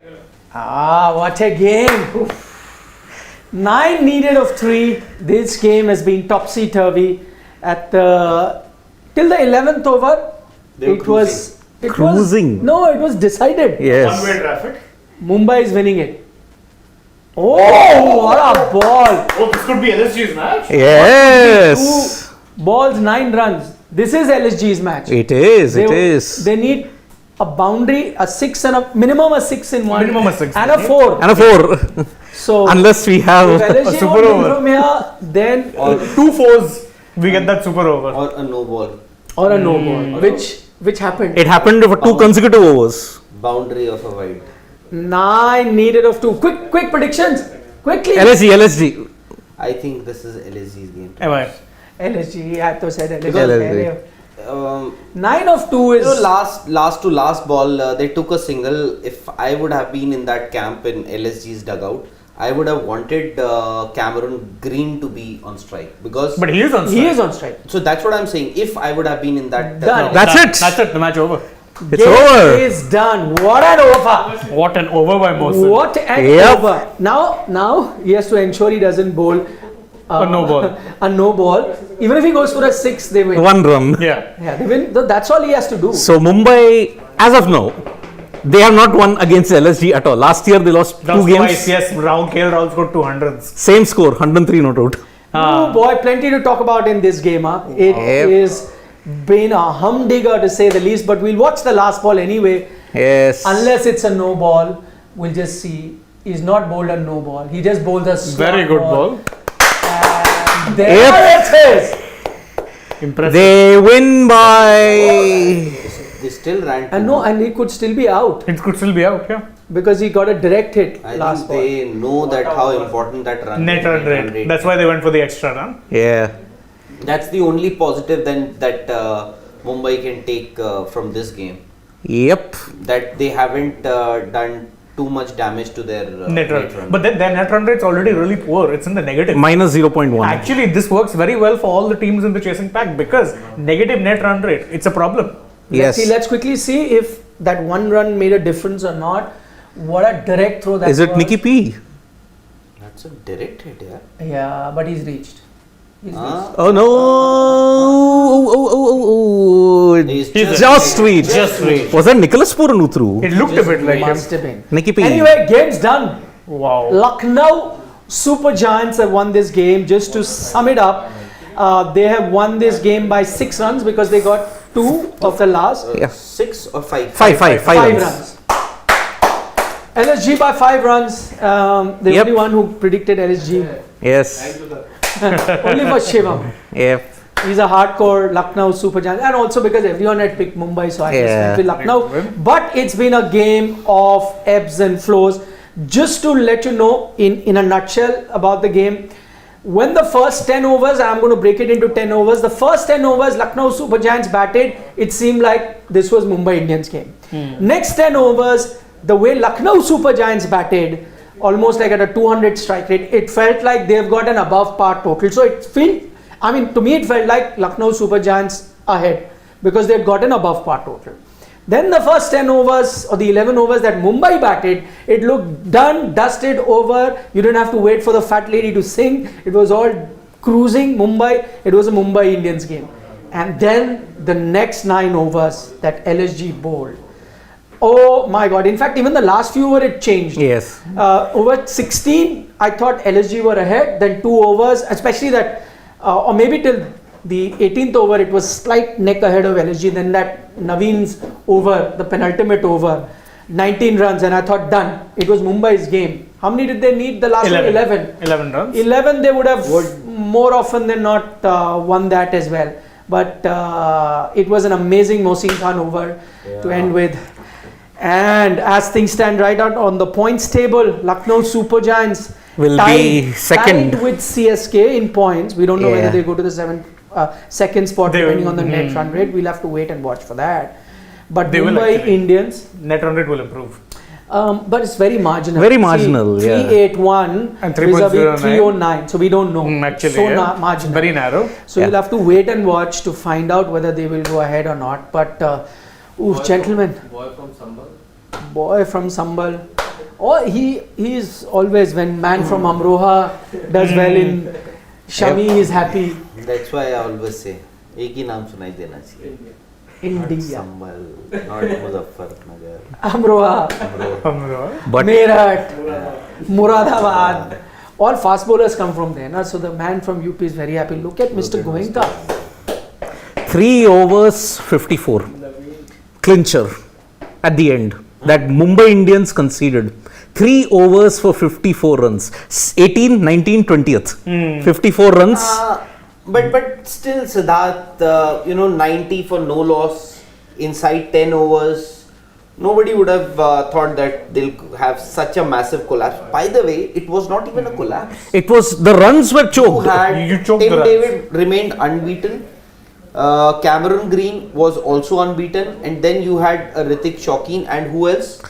What a game! 9 needed of 3. This game has been topsy-turvy. At the till the 11th over, it was cruising. It was decided. Yes. One-way traffic. Mumbai is winning it. Oh, what a ball! Oh, this could be LSG's match. Yes. 2 balls, 9 runs. This is LSG's match. It is. They need a boundary, a 6 and a minimum a 6 in one. Minimum a 6. And a 4. And a 4. So unless we have if LSG a super won't win over. from here, then Or 2 4s, we get that super over. Or a no ball. or a no ball, which happened. it happened for 2 consecutive overs. Boundary of a wide. 9 needed of 2. Quick predictions. Quickly. LSG. I think this is LSG's game. Am I? LSG. I to said LSG. LSG. 9 of 2 is. Last to last ball, they took a single. If I would have been in that camp in LSG's dugout, I would have wanted Cameron Green to be on strike because. But he is on strike. He is on strike. So that's what I'm saying. If I would have been in that. Done. That's it. That's it. The match over. It's Game over. is done. What an over. What an over by Mohsin. What an Yep. over. Now he has to ensure he doesn't bowl A no ball. a no ball. Even if he goes for a 6, they win. 1 run. Yeah. Yeah, they win. That's all he has to do. So Mumbai, as of now, they have not won against LSG at all. Last year they lost That 2 was games. twice. Yes, KL Rahul scored 200s. Same score, 103 not out. Oh boy, plenty to talk about in this game. It is been a humdinger to say the least, but we'll watch the last ball anyway. Yes. Unless it's a no ball, we'll just see. He's not bowled a no ball. He just bowled a slot Very good ball. And there it is. Impressive. They win by. They still ran. And he could still be out It could still be out, yeah. because he got a direct hit I last think ball. they know that how important that run. Net run rate. That's why they went for the extra run. Yeah. That's the only positive then that Mumbai can take from this game. Yep. That they haven't done too much damage to their Net run. But then their net run rate's already really poor. It's in the negative. Minus 0.1. Actually, this works very well for all the teams in the chasing pack because negative net run rate, it's a problem. Yes. Let's quickly see if that 1 run made a difference or not. What a direct throw that Is it was. Nicky P? That's a direct hit, yeah. Yeah, but he's reached. He's reached. Oh no! Oh. He's Just reached. Just reached. Was that Nicholas Puran who threw? It looked a bit like him. Must have been. Nicky P. Anyway, game's done. Wow. Lucknow Super Giants have won this game. Just to sum it up, they have won this game by 6 runs because they got 2 of the last. Yeah. 6 or 5? 5 5 runs. runs. LSG by 5 runs. The Yep. only one who predicted LSG. Yes. Only for Shivam. Yep. He's a hardcore Lucknow Super Giants, and also because everyone had picked Mumbai, so I just went with Lucknow. But it's been a game of ebbs and flows. Just to let you know, in a nutshell about the game, when the first 10 overs, I'm going to break it into 10 overs. The first 10 overs, Lucknow Super Giants batted. It seemed like this was Mumbai Indians game. Next 10 overs, the way Lucknow Super Giants batted, almost like at a 200 strike rate, it felt like they've got an above par total. So to me it felt like Lucknow Super Giants ahead because they've got an above par total. Then the first 10 overs or the 11 overs that Mumbai batted, it looked done, dusted, over. You didn't have to wait for the fat lady to sing. It was all cruising Mumbai. It was a Mumbai Indians game. And then the next 9 overs that LSG bowled. Oh my God. In fact, even the last few over it changed. Yes. Over 16, I thought LSG were ahead. Then 2 overs, especially that, or maybe till the 18th over, it was slight neck ahead of LSG. Then that Naveen's over, the penultimate over, 19 runs, and I thought done. It was Mumbai's game. How many did they need? The last 11. 11 runs. 11, they would have more often than not won that as well. But it was an amazing Mohsin Khan over to end with. And as things stand right out on the points table, Lucknow Super Giants will be second tied with CSK in points. We don't know whether Yeah. they go to the second spot They depending will- on the net run rate. We'll have to wait and watch for that. But They will Mumbai actually. Indians, Net run rate will improve. but it's very marginal. Very marginal, yeah. 381 And vis-a-vis 3.09. 309. So we don't know. Actually, so yeah. marginal. Very narrow. So Yeah. you'll have to wait and watch to find out whether they will go ahead or not. But, gentlemen. Boy from Sambal. Oh, he is always, when man from Amroha does well in Shami is happy. That's why I always say, एक ही नाम सुनाई देना चाहिए. India. Sambal, not Muzaffarnagar. Amroha, But Meerut, Muradabad. All fast bowlers come from there. Na? So the man from UP is very happy. Look at Mr. Goenka. 3 overs 54 clincher at the end that Mumbai Indians conceded. 3 overs for 54 runs. 18, 19, 20th. 54 runs. But still, Siddharth, 90 for no loss inside 10 overs. Nobody would have thought that they'll have such a massive collapse. By the way, it was not even a collapse. It was, the runs were You choked. had You choked Tim the runs. David remained unbeaten. Cameron Green was also unbeaten, and then you had Ritik Shawkeen and who else?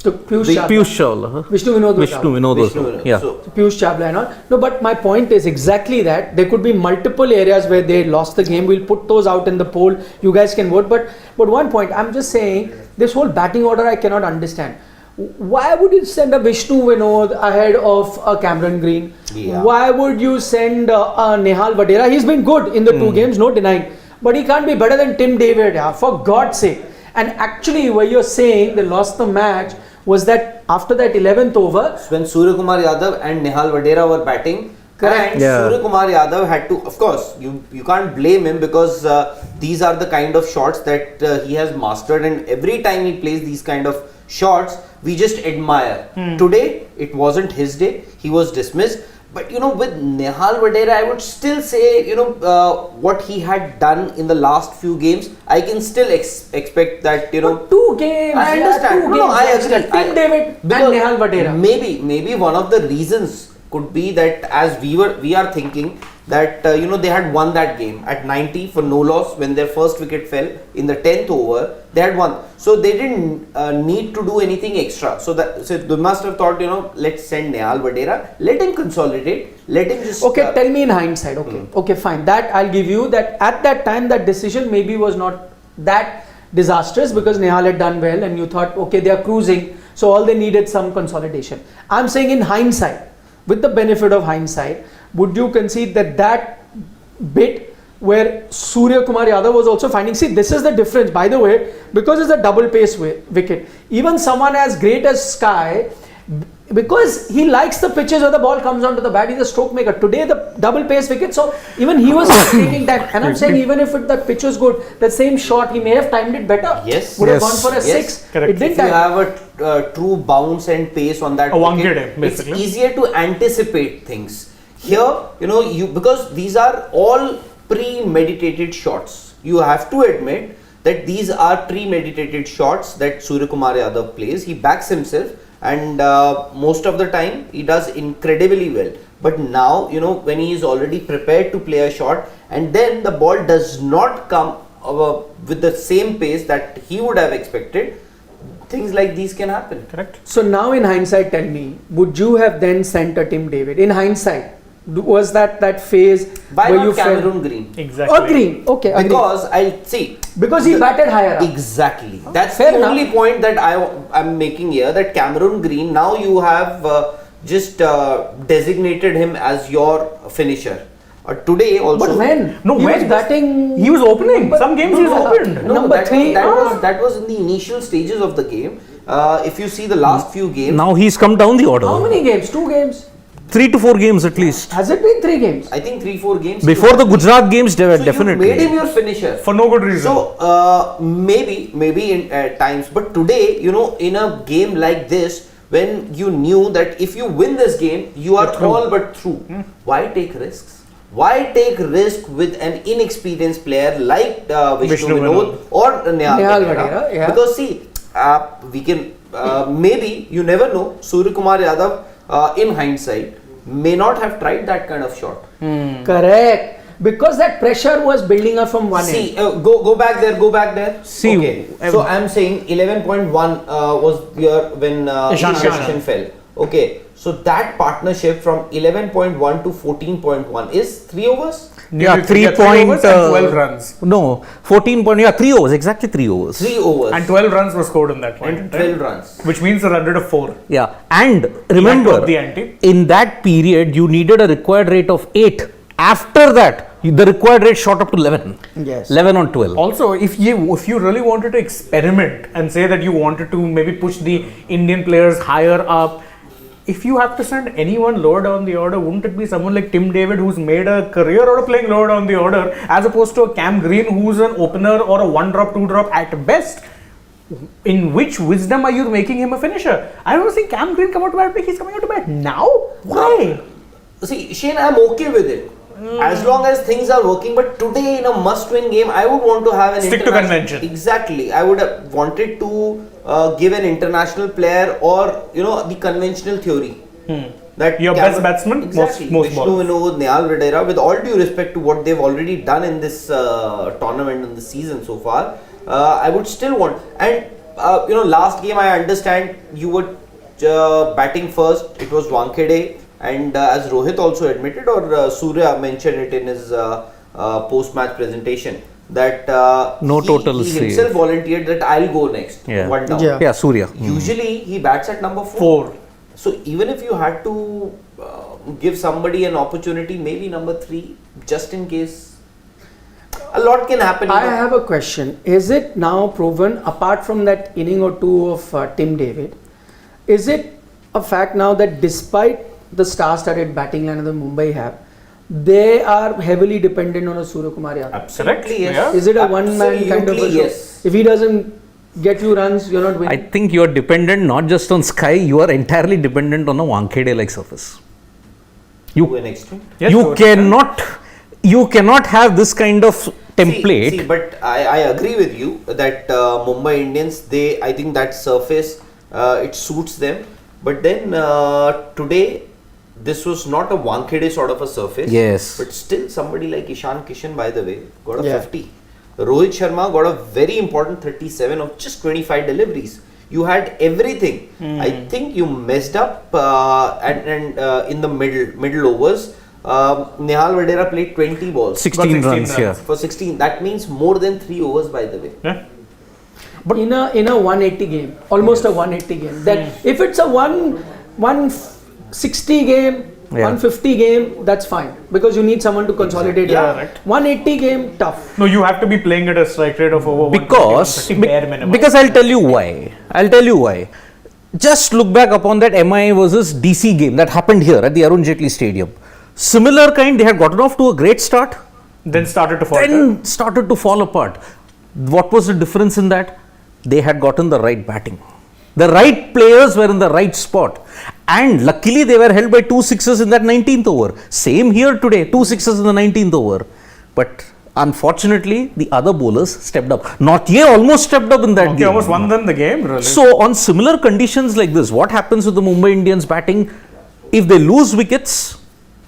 So Piyush Chawla. Piyush Chawla. Vishnu Vinod. Vishnu Vinod was Vishnu there. Vinod. Yeah. So, Piyush Chawla and all. No, but my point is exactly that. There could be multiple areas where they lost the game. We'll put those out in the poll. You guys can vote. But one point, I'm just saying, this whole batting order I cannot understand. Why would you send a Vishnu Vinod ahead of a Cameron Green? Yeah. Why would you send a Nehal Vadera? He's been good in the 2 games, no denying. But he can't be better than Tim David, for God's sake. And actually, what you're saying, they lost the match, was that after that 11th over, when Surya Kumar Yadav and Nehal Vadera were batting, Correct. and Yeah. Surya Kumar Yadav had to, of course, you can't blame him because these are the kind of shots that he has mastered, and every time he plays these kind of shots, we just admire. Today, it wasn't his day, he was dismissed. But with Nehal Vadera, I would still say, what he had done in the last few games, I can still expect that, 2 games. I yeah, understand. 2 No, games. I agree. Tim David and Because Nehal Vadera. Maybe one of the reasons could be that as we are thinking that they had won that game at 90 for no loss when their first wicket fell in the 10th over. They had won, so they didn't need to do anything extra. So they must have thought, let's send Nehal Vadera, let him consolidate, let him just. Okay, tell me in hindsight. Okay, fine. That I'll give you that at that time that decision maybe was not that disastrous because Nehal had done well and you thought, okay, they are cruising, so all they needed some consolidation. I'm saying in hindsight, with the benefit of hindsight, would you concede that bit where Surya Kumar Yadav was also finding, see, this is the difference, by the way, because it's a double pace wicket. Even someone as great as Sky, because he likes the pitches where the ball comes onto the bat, he's a stroke maker. Today, the double pace wicket, so even he was taking that. And I'm saying, even if that pitch was good, the same shot, he may have timed it better. Yes. Would have Yes. gone for a Yes. 6. Correct. It didn't If you time. have a true bounce and pace on that A one wicket, hit, basically. it's easier to anticipate things. Here, because these are all premeditated shots. You have to admit that these are premeditated shots that Surya Kumar Yadav plays. He backs himself, and most of the time he does incredibly well. But now, when he is already prepared to play a shot, and then the ball does not come with the same pace that he would have expected, things like these can happen. Correct. So now in hindsight, tell me, would you have then sent a Tim David? In hindsight, was that phase Why where not you felt... Cameron Green? Exactly. Agree. Okay, agree. Because he batted higher up. Exactly. That's Fair the enough. only point that I'm making here, that Cameron Green, now you have just designated him as your finisher. Today also. But when? No, he when? was batting... He was opening. Some games he was opened. No, Number that, 3. that was in the initial stages of the game. If you see the last few games. Now he's come down the order. How many games? 2 games? 3 to 4 games at least. Has it been 3 games? I think 3-4 games. Before the Gujarat games, they were So definitely. you made him your finisher. For no good reason. So maybe in times, but today, in a game like this, when you knew that if you win this game, you are all but through. Why take risks? Why take risk with an inexperienced player like Vishnu Vinod or Nehal Vadera? yeah. Because see, we can maybe, you never know, Surya Kumar Yadav in hindsight may not have tried that kind of shot. Correct. Because that pressure was building up from one See, end. go back there. See, okay. So I'm saying 11.1 was your when Ishan fell. Okay. So that partnership from 11.1 to 14.1 is 3 overs. Nearly 3 overs point. and 12 runs. No, 14 point. Yeah, 3 overs. Exactly 3 overs. 3 overs. And 12 runs were scored in that point. And 12 runs. Which means a run rate of 4. Yeah, and He had to remember, up the ante. in that period, you needed a required rate of 8. After that, the required rate shot up to 11. Yes. 11 on 12. Also, if you really wanted to experiment and say that you wanted to maybe push the Indian players higher up, if you have to send anyone lower down the order, wouldn't it be someone like Tim David, who's made a career out of playing lower down the order, as opposed to a Cam Green, who's an opener or a 1-drop, 2-drop at best? In which wisdom are you making him a finisher? I don't see Cam Green come out to bat, but he's coming out to bat now? Why? See, Shane, I'm okay with it. As long as things are working, but today in a must-win game, I would want to have an Stick to convention. Exactly, I would have wanted to give an international player or the conventional theory that Your best batsman, exactly, most Vishnu balls. Vinod, Nehal Videra. With all due respect to what they've already done in this tournament and the season so far, I would still want. And last game I understand you were batting first. It was Wankhede. And as Rohit also admitted, or Surya mentioned it in his post-match presentation, that he himself volunteered that I'll go next, one down. Yeah, Surya. Usually he bats at number 4. So even if you had to give somebody an opportunity, maybe number 3, just in case, a lot can happen. I have a question. Is it now proven, apart from that inning or two of Tim David, is it a fact now that despite the star-studded batting line that Mumbai have, they are heavily dependent on a Surya Kumar Yadav? Absolutely, yes. Yeah. Is it a one-man kind of a show? Yes. If he doesn't get you runs, you're not winning. I think you are dependent not just on Sky, you are entirely dependent on a Wankhede-like surface. To an extent. Yes, You cannot have this kind of template. See, but I agree with you that Mumbai Indians, I think that surface, it suits them. But then today, this was not a Wankhede sort of a surface. Yes. But still, somebody like Ishan Kishan, by the way, got a 50. Rohit Sharma got a very important 37 of just 25 deliveries. You had everything. I think you messed up and in the middle overs. Nehal Videra played 20 balls. 16 runs here. For 16. That means more than 3 overs, by the way. Yeah. But in a 180 game, almost a 180 game, that if it's a 160 game, 150 game, that's fine, because you need someone to consolidate. Yeah, right. 180 game, tough. No, you have to be playing at a strike rate of over Because bare minimum. I'll tell you why. Just look back upon that MI versus DC game that happened here at the Arun Jaitley Stadium. Similar kind, they had gotten off to a great start, then started to fall. then started to fall apart. What was the difference in that? They had gotten the right batting. The right players were in the right spot. And luckily they were held by 2 sixes in that 19th over. Same here today, 2 sixes in the 19th over. But unfortunately, the other bowlers stepped up. Nortje almost stepped up in that game. Almost won them the game, really. So on similar conditions like this, what happens with the Mumbai Indians batting? If they lose wickets,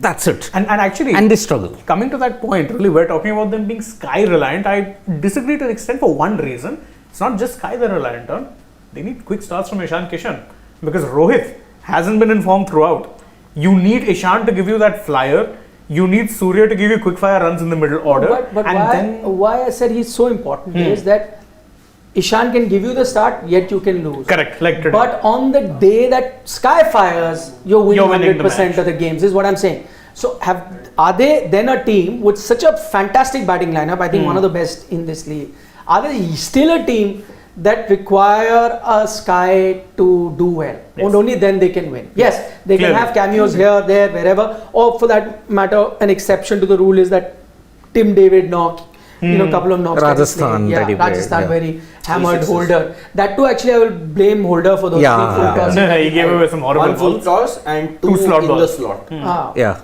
that's it. And actually, And they struggle. coming to that point, really, we're talking about them being Sky reliant. I disagree to an extent for one reason. It's not just Sky they're reliant on. They need quick starts from Ishan Kishan, because Rohit hasn't been in form throughout. You need Ishan to give you that flyer. You need Surya to give you quick fire runs in the middle order. But why I said he's so important is that Ishan can give you the start, yet you can lose. Correct, like today. But on the day that Sky fires, you're winning the 100% match. of the games, is what I'm saying. So are they then a team with such a fantastic batting lineup, I think one of the best in this league, are they still a team that require a Sky to do well? And only then they can win. Yes, they Clearly. can have cameos here, there, wherever, or for that matter, an exception to the rule is that Tim David knock, couple of knocks. Rajasthan that he played, Rajasthan where he hammered 3 sixes. Holder. That too, actually, I will blame Holder for those 3 full tosses. He gave away some horrible 1 full balls. toss and 2 slot in balls. the slot. Yeah.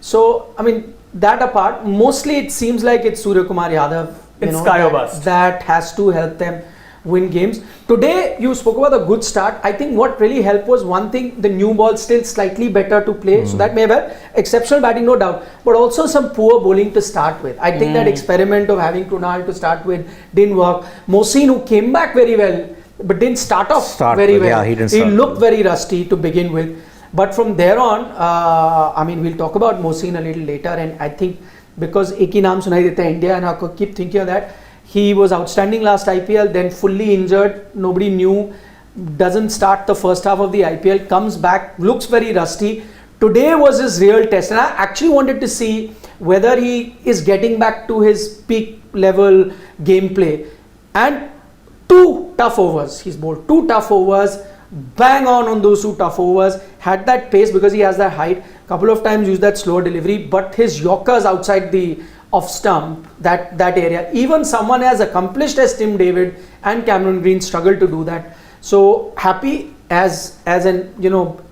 So, I mean, that apart, mostly it seems like it's Surya Kumar Yadav. It's Sky or bust. That has to help them win games. Today, you spoke about a good start. I think what really helped was one thing, the new ball still slightly better to play. So that may have helped. Exceptional batting, no doubt. But also some poor bowling to start with. I think that experiment of having Krunal to start with didn't work. Mohsin, who came back very well, but didn't start off very well. Yeah, he didn't start looked very rusty to begin with. But from there on, I mean, we'll talk about Mohsin a little later, and I think because एक ही नाम सुनाई देता है India, and I keep thinking of that. He was outstanding last IPL, then fully injured, nobody knew, doesn't start the first half of the IPL, comes back, looks very rusty. Today was his real test, and I actually wanted to see whether he is getting back to his peak level gameplay. And 2 tough overs, he's bowled 2 tough overs, bang on those 2 tough overs, had that pace because he has that height, couple of times used that slower delivery, but his Yorkers outside the off stump, that area, even someone as accomplished as Tim David and Cameron Green struggled to do that. So happy as an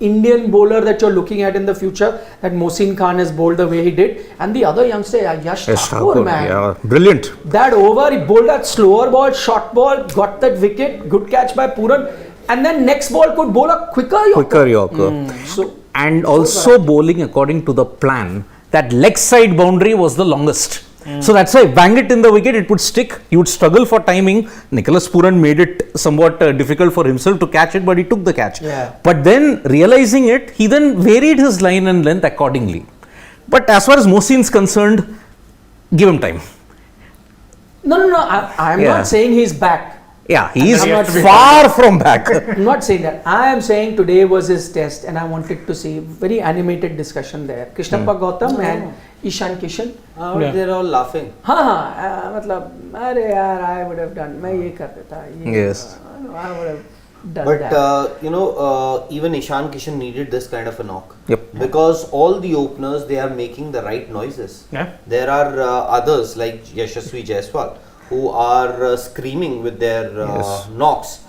Indian bowler that you're looking at in the future, that Mohsin Khan has bowled the way he did, and the other youngster Yash Thakur, man, yeah, brilliant. that over, he bowled that slower ball, short ball, got that wicket, good catch by Puran, and then next ball could bowl a quicker Yorker. So, and also bowling according to the plan, that leg side boundary was the longest. So that's why bang it in the wicket, it would stick. He would struggle for timing. Nicholas Puran made it somewhat difficult for himself to catch it, but he took the catch. Yeah. But then realizing it, he then varied his line and length accordingly. But as far as Mohsin's concerned, give him time. No, I'm not saying he's back. Yeah, he is far from back. I'm not saying that. I am saying today was his test, and I wanted to see very animated discussion there. Krishnappa Gautam and Ishan Kishan. They're all laughing. मतलब अरे यार, I would have done. मैं ये कर देता. Yes. I would have done But that. even Ishan Kishan needed this kind of a knock. Yep. Because all the openers, they are making the right noises. Yeah. There are others like Yashasvi Jaiswal who are screaming with their knocks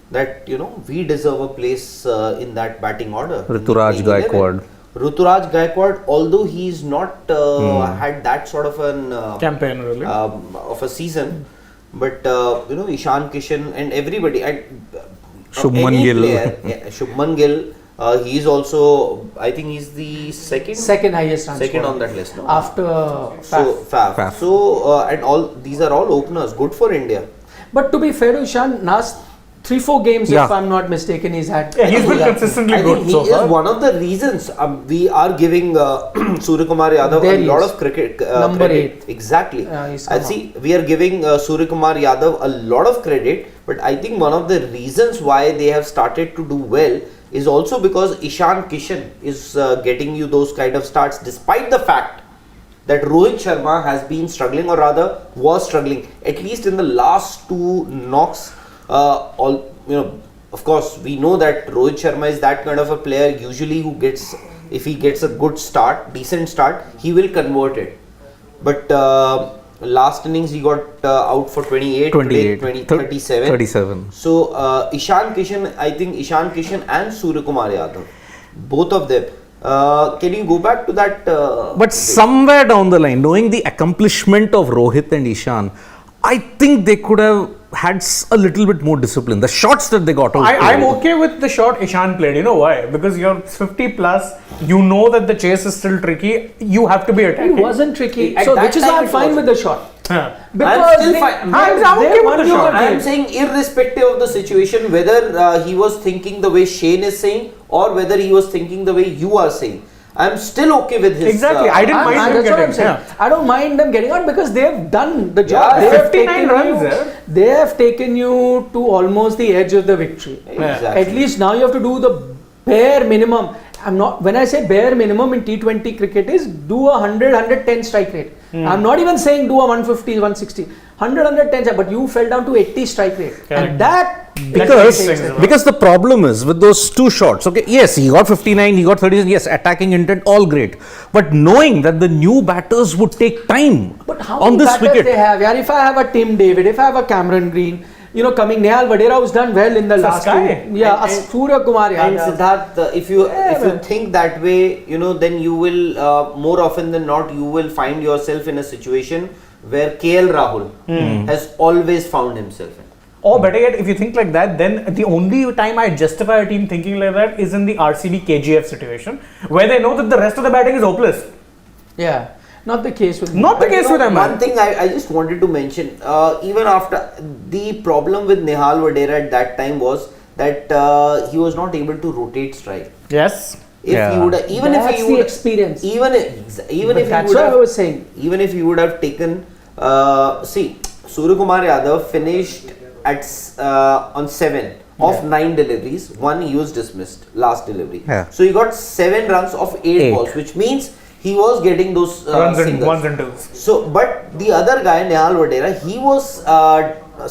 that we deserve a place in that batting order. Rituraj Gaikwad. Rituraj Gaikwad, although he's not had that sort of an campaign really of a season, but Ishan Kishan and everybody, Shubman Gill. Shubman Gill, he is also, I think he's the second highest run second scorer on that list, no? after Faf. Faf. So and all these are all openers, good for India. But to be fair to Ishan, last 3-4 games, Yeah. if I'm not mistaken, he's had. Yeah, he's been consistently I good think he so is far. one of the reasons we are giving Suryakumar Yadav There a he lot is. of cricket Number credit. 8. Exactly. He's I come see we are giving Suryakumar Yadav a lot of credit, but I think one of the reasons why they have started to do well is also because Ishan Kishan is getting you those kind of starts, despite the fact that Rohit Sharma has been struggling, or rather was struggling, at least in the last 2 knocks. Of course, we know that Rohit Sharma is that kind of a player usually who gets, if he gets a good start, decent start, he will convert it. But last innings he got out for 28, 37. So Ishan Kishan, I think Ishan Kishan and Suryakumar Yadav, both of them. Can you go back to that? But somewhere down the line, knowing the accomplishment of Rohit and Ishan, I think they could have had a little bit more discipline. The shots that they got out. I'm okay with the shot Ishan played. You know why? Because you're 50 plus, you know that the chase is still tricky, you have to be attacking. It wasn't tricky, At so that which is time why I'm it fine with wasn't. the shot. Yeah. Because I'm still fine. I'm okay with the shot. I am saying irrespective of the situation, whether he was thinking the way Shane is saying or whether he was thinking the way you are saying, I am still okay with his. Exactly. I didn't mind them That's what I'm getting. saying. Yeah. I don't mind them getting on because they've done the job. Yeah, They have 59 taken runs, you, yeah. They have taken you to almost the edge of the victory. Exactly. At least now you have to do the bare minimum. When I say bare minimum in T20 cricket is do a 100, 110 strike rate. I'm not even saying do a 150, 160. 100, 110, but you fell down to 80 strike rate. Correct. And that Because the problem is with those 2 shots, okay, yes, he got 59, he got 30, yes, attacking intent, all great. But knowing that the new batters would take time But how on many this batters wicket. they have? Yaar, if I have a Tim David, if I have a Cameron Green, coming Nehal Vadera who's done well in the last Sky. 2. Yeah, Suryakumar And Yadav. Siddharth, if you think that way, then you will more often than not you will find yourself in a situation where KL Rahul has always found himself in. Or better yet, if you think like that, then the only time I justify a team thinking like that is in the RCB KGF situation, where they know that the rest of the batting is hopeless. Yeah, not the case with Not the case with them. One thing I just wanted to mention, even after the problem with Nehal Vadera at that time was that he was not able to rotate strike. Yes. If he would have, even if That's he the would, experience. even But if he would that's what I have, was saying. even if he would have taken, see, Suryakumar Yadav finished at on 7 of 9 deliveries. 1 he was dismissed last delivery. Yeah. So he got 7 runs of 8 balls, which means he was getting those Runs and singles. ones and twos. So, but the other guy, Nehal Vadera, he was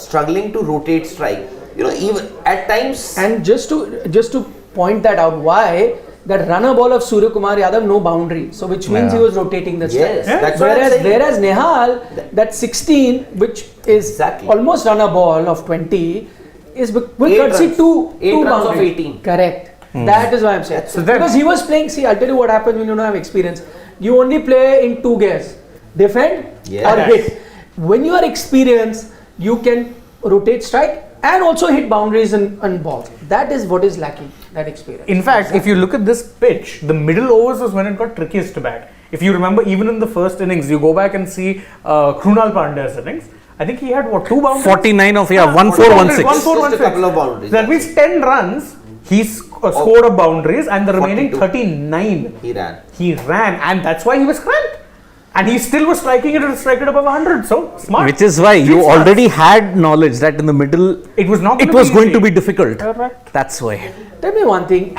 struggling to rotate strike. You know, even at times. And just to point that out, why that runner ball of Suryakumar Yadav, no boundary, so which means he was rotating the strike. Yes, that's what I'm saying. Whereas Nehal, that 16, which is Exactly. almost runner ball of 20, is will 8 concede runs. two 8 runs of boundary. 18. Correct. That is why I'm saying. So then- Because he was playing. See, I'll tell you what happens when you don't have experience. You only play in 2 gears: defend Yes. or hit. When you are experienced, you can rotate strike and also hit boundaries and balls. That is what is lacking. That experience. In fact, if you look at this pitch, the middle overs was when it got trickiest to bat. If you remember, even in the first innings, you go back and see Krunal Pandya's innings. I think he had what, 2 boundaries? 49 of 1-4, 1-6. 1-4, Just a couple of boundaries. That means 10 runs. He scored of boundaries, and the remaining 42. 39 He ran. he ran, and that's why he was cramped. And he still was striking it above 100. So smart. Which is why you Smart. already had knowledge that in the middle It was not. it was going to be difficult. Correct. That's why. Tell me one thing.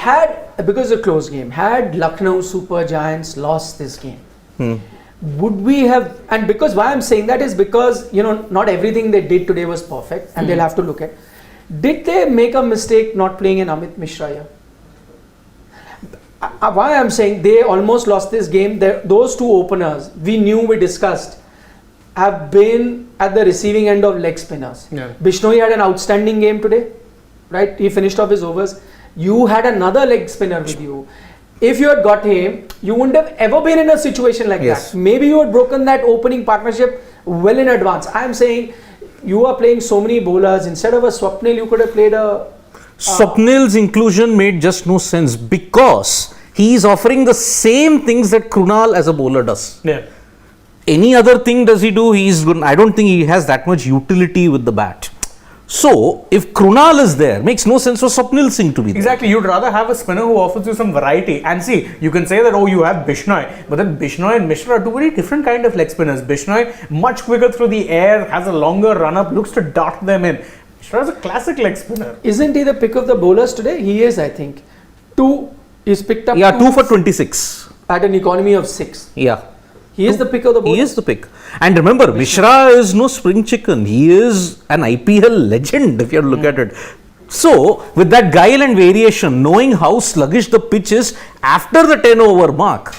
Because it's a close game, had Lucknow Super Giants lost this game, would we have? And because why I'm saying that is because not everything they did today was perfect, and they'll have to look at. Did they make a mistake not playing in Amit Mishra here? Why I'm saying they almost lost this game. Those 2 openers we discussed have been at the receiving end of leg spinners. Yeah. Bishnoi had an outstanding game today, right? He finished off his overs. You had another leg spinner with you. If you had got him, you wouldn't have ever been in a situation like Yes. that. Maybe you had broken that opening partnership well in advance. I'm saying you are playing so many bowlers. Instead of a Swapnil, you could have played a. Swapnil's inclusion made just no sense because he is offering the same things that Krunal as a bowler does. Yeah. Any other thing does he do? He's good. I don't think he has that much utility with the bat. So if Krunal is there, makes no sense for Swapnil Singh to be there. Exactly, you'd rather have a spinner who offers you some variety. And see, you can say that, oh, you have Bishnoi, but then Bishnoi and Mishra are 2 very different kind of leg spinners. Bishnoi, much quicker through the air, has a longer run up, looks to dart them in. Mishra is a classic leg spinner. Isn't he the pick of the bowlers today? He is, I think. 2. He's picked up. Yeah, 2 for 26. At an economy of 6. Yeah. He is the pick of the bowlers. He is the pick. And remember, Mishra is no spring chicken. He is an IPL legend if you look at it. So, with that guile and variation, knowing how sluggish the pitch is after the 10 over mark,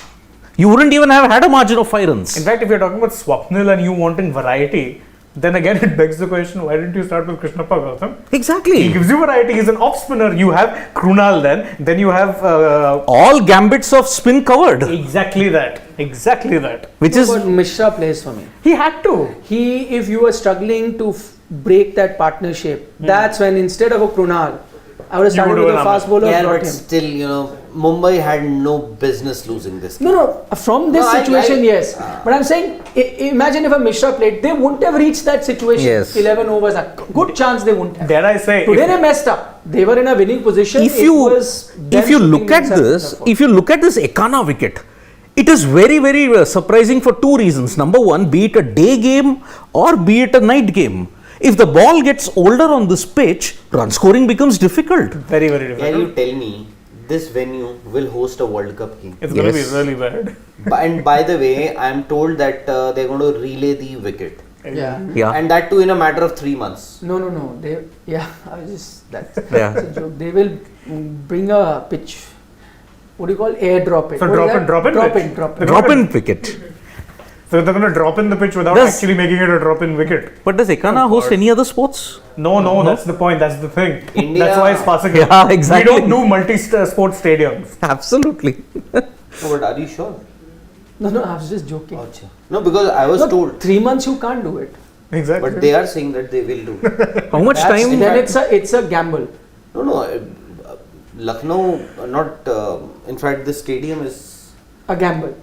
you wouldn't even have had a margin of 5 runs. In fact, if you're talking about Swapnil and you wanting variety, then again it begs the question, why didn't you start with Krishnappa Gautam? Exactly. He gives you variety. He's an off spinner. You have Krunal then you have All gambits of spin covered, exactly that. which is But Mishra plays for me. He had to. If you were struggling to break that partnership, that's when instead of a Krunal, I would have started would with a have fast bowler. Yeah, brought but him. still, Mumbai had no business losing this game. No, from this No, I- situation, yes. But I'm saying, imagine if a Mishra played, they wouldn't have reached that situation. Yes. 11 overs, a good chance they wouldn't have. Dare I say, Today they messed up. They were in a winning position. if It you was them if you shooting look at themselves in this, the foot. if you look at this Ekana wicket, it is very, very surprising for 2 reasons. Number one, be it a day game or be it a night game. If the ball gets older on this pitch, run scoring becomes difficult. very, very Can difficult. you tell me this venue will host a World Cup game? It's going to be Yes. really bad. And by the way, I am told that they're going to relay the wicket. Yeah. Yeah. And that too in a matter of 3 months. No. I was just, that's Yeah. a joke. They will bring a pitch. What do you call airdrop it? So What is drop that? in, drop in Drop pitch. in, drop The in. Drop in wicket. So they're going to drop in the pitch without Does- actually making it a drop in wicket. But does Ekana host any other sports? No, that's the point. That's the thing. India- That's why it's passing. Yeah, exactly. We don't do multi-sport stadiums. Absolutely. No, but are you sure? No, I was just joking. Acha. No, because I was No, told. 3 months you can't do it. Exactly. But they are saying that they will do. How much That's- time? Then it's a gamble. No, Lucknow, not. In fact, the stadium is. A gamble.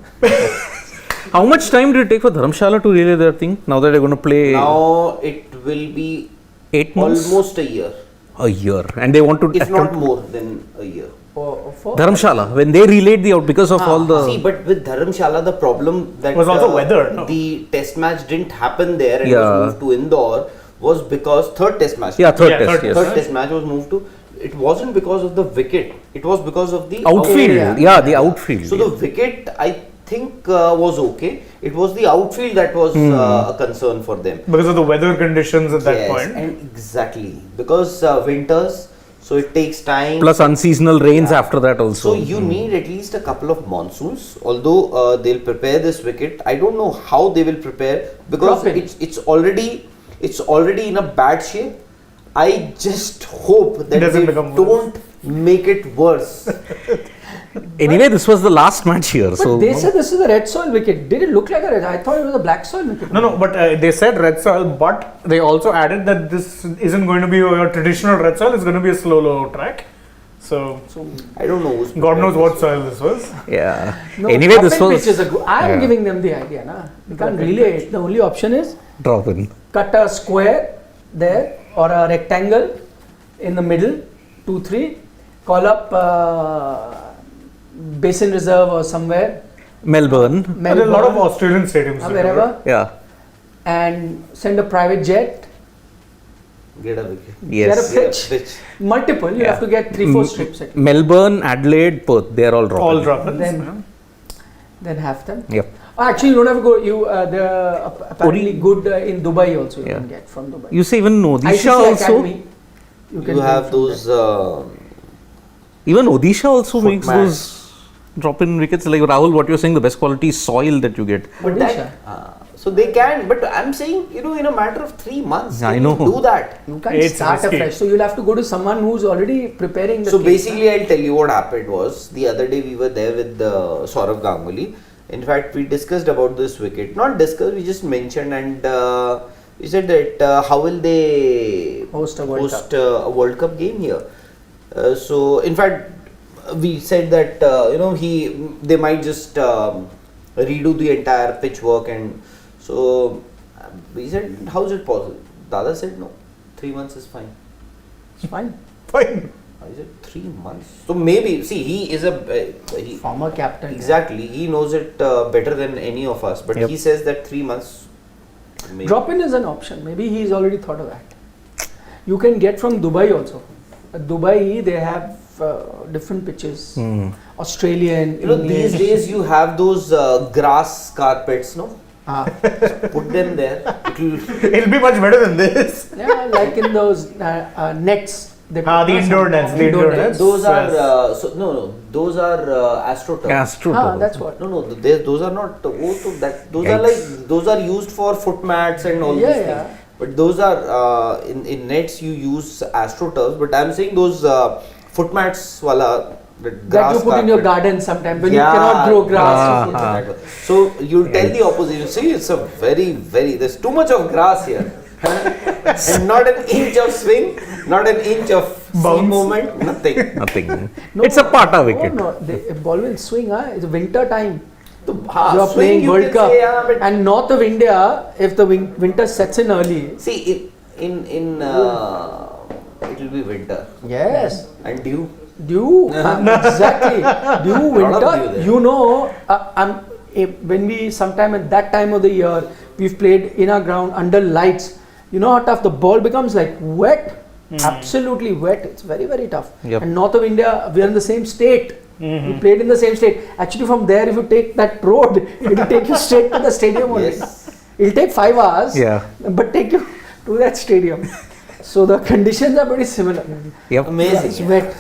How much time did it take for Dharamshala to relay their thing? Now that they're going to play Now it will be 8 months. almost a year. A year. And they want to if not more than a year. For Dharamshala, when they relayed the out because of all the... See, but with Dharamshala, the problem that Was also weather, no? the test match didn't happen there and Yeah. was moved to Indore was because third test match. Yeah, third Yeah, test, third yes. Third test match was moved to. It wasn't because of the wicket. It was because of the Outfield, Yeah. the outfield. So the wicket, I think, was okay. It was the outfield that was a concern for them. Because of the weather conditions at that Yes, point. and exactly because winters, so it takes time. Plus unseasonal rains after that also. So you need at least a couple of monsoons. Although they'll prepare this wicket, I don't know how they will prepare because Drop in. it's already in a bad shape. I just hope that Doesn't they become worse. don't make it worse. Anyway, this was the last match here. But So they said this is a red soil wicket. Did it look like a red? I thought it was a black soil wicket. No, but they said red soil, but they also added that this isn't going to be a traditional red soil, it's going to be a slow low track. So, I don't know. who's God knows prepared what this. soil this was. yeah. No, Anyway, this drop-in was pitches are good. I am Yeah. giving them the idea. Na? We can't relay it. The only option is drop in. cut a square there or a rectangle in the middle, 2-3. Call up Basin Reserve or somewhere, Melbourne. There are a lot of Australian stadiums. wherever, Yeah. and send a private jet. Get a wicket. Yes. Get a pitch. Pitch. Multiple. You Yeah. have to get 3-4 strips. At least. Melbourne, Adelaide, Perth. They are all drop. All drop ins. Then have them. Yep. Oh, actually, you don't have to go. They're apparently good in Dubai also. You Yeah. can get from Dubai. You say even Odisha ICC also. Academy. You, can get have from those. Even Odisha also Foot makes mat. those drop-in wickets. Like Rahul, what you're saying, the best quality soil that you get. But Odisha. so they can, but I'm saying, in a matter of 3 months, I can know. you do that. You can't It's start risky. afresh. So you'll have to go to someone who's already preparing the So kit. basically, I'll tell you what happened was the other day we were there with Saurav Ganguly. In fact, we discussed about this wicket. Not discussed, we just mentioned and we said that how will they Host a World Cup. a World Cup game here? So in fact, we said that they might just redo the entire pitch work, and so we said, how is it possible? Dada said no, 3 months is fine. It's fine. Fine. I said 3 months. So maybe, see, he is he, Former captain. exactly, he knows it better than any of us, but Yep. he says that 3 months. Maybe. Drop in is an option. Maybe he's already thought of that. You can get from Dubai also. At Dubai, they have different pitches. Australian, These days you have those grass carpets, no? Ah, Put them there. It'll be much better than this. yeah, like in those nets. They The put indoor nets. The indoor nets. Those are Yes. those are AstroTurf. Astro. Ah, that's what. No, those are not. Those are Yikes. like those are used for foot mats and all Yeah, these yeah. things. But those are in nets you use AstroTurfs. But I'm saying those foot mats, wala. That you put in your garden sometimes when you cannot grow grass. you put it. So you tell the opposition, see, it's a very, there's too much of grass here. And not an inch of swing, not an inch of Bounce. movement, nothing. Nothing. No, It's a Pata wicket. No, the ball will swing. It's winter time. So, You are swing playing you World can Cup. say, yeah, but And north of India, if the winter sets in early. see, in it will be winter Yes. and dew. Dew, exactly. Dew, Lot of winter. dew there. When we sometime at that time of the year, we've played in our ground under lights. You know how tough the ball becomes, like wet, absolutely wet. It's very tough. Yep. And north of India, we are in the same state. We played in the same state. Actually, from there, if you take that road, it will take you straight to the stadium only. Yes. It'll take 5 hours, Yeah. but take you to that stadium. So the conditions are pretty similar. Yep. Amazing. It's wet,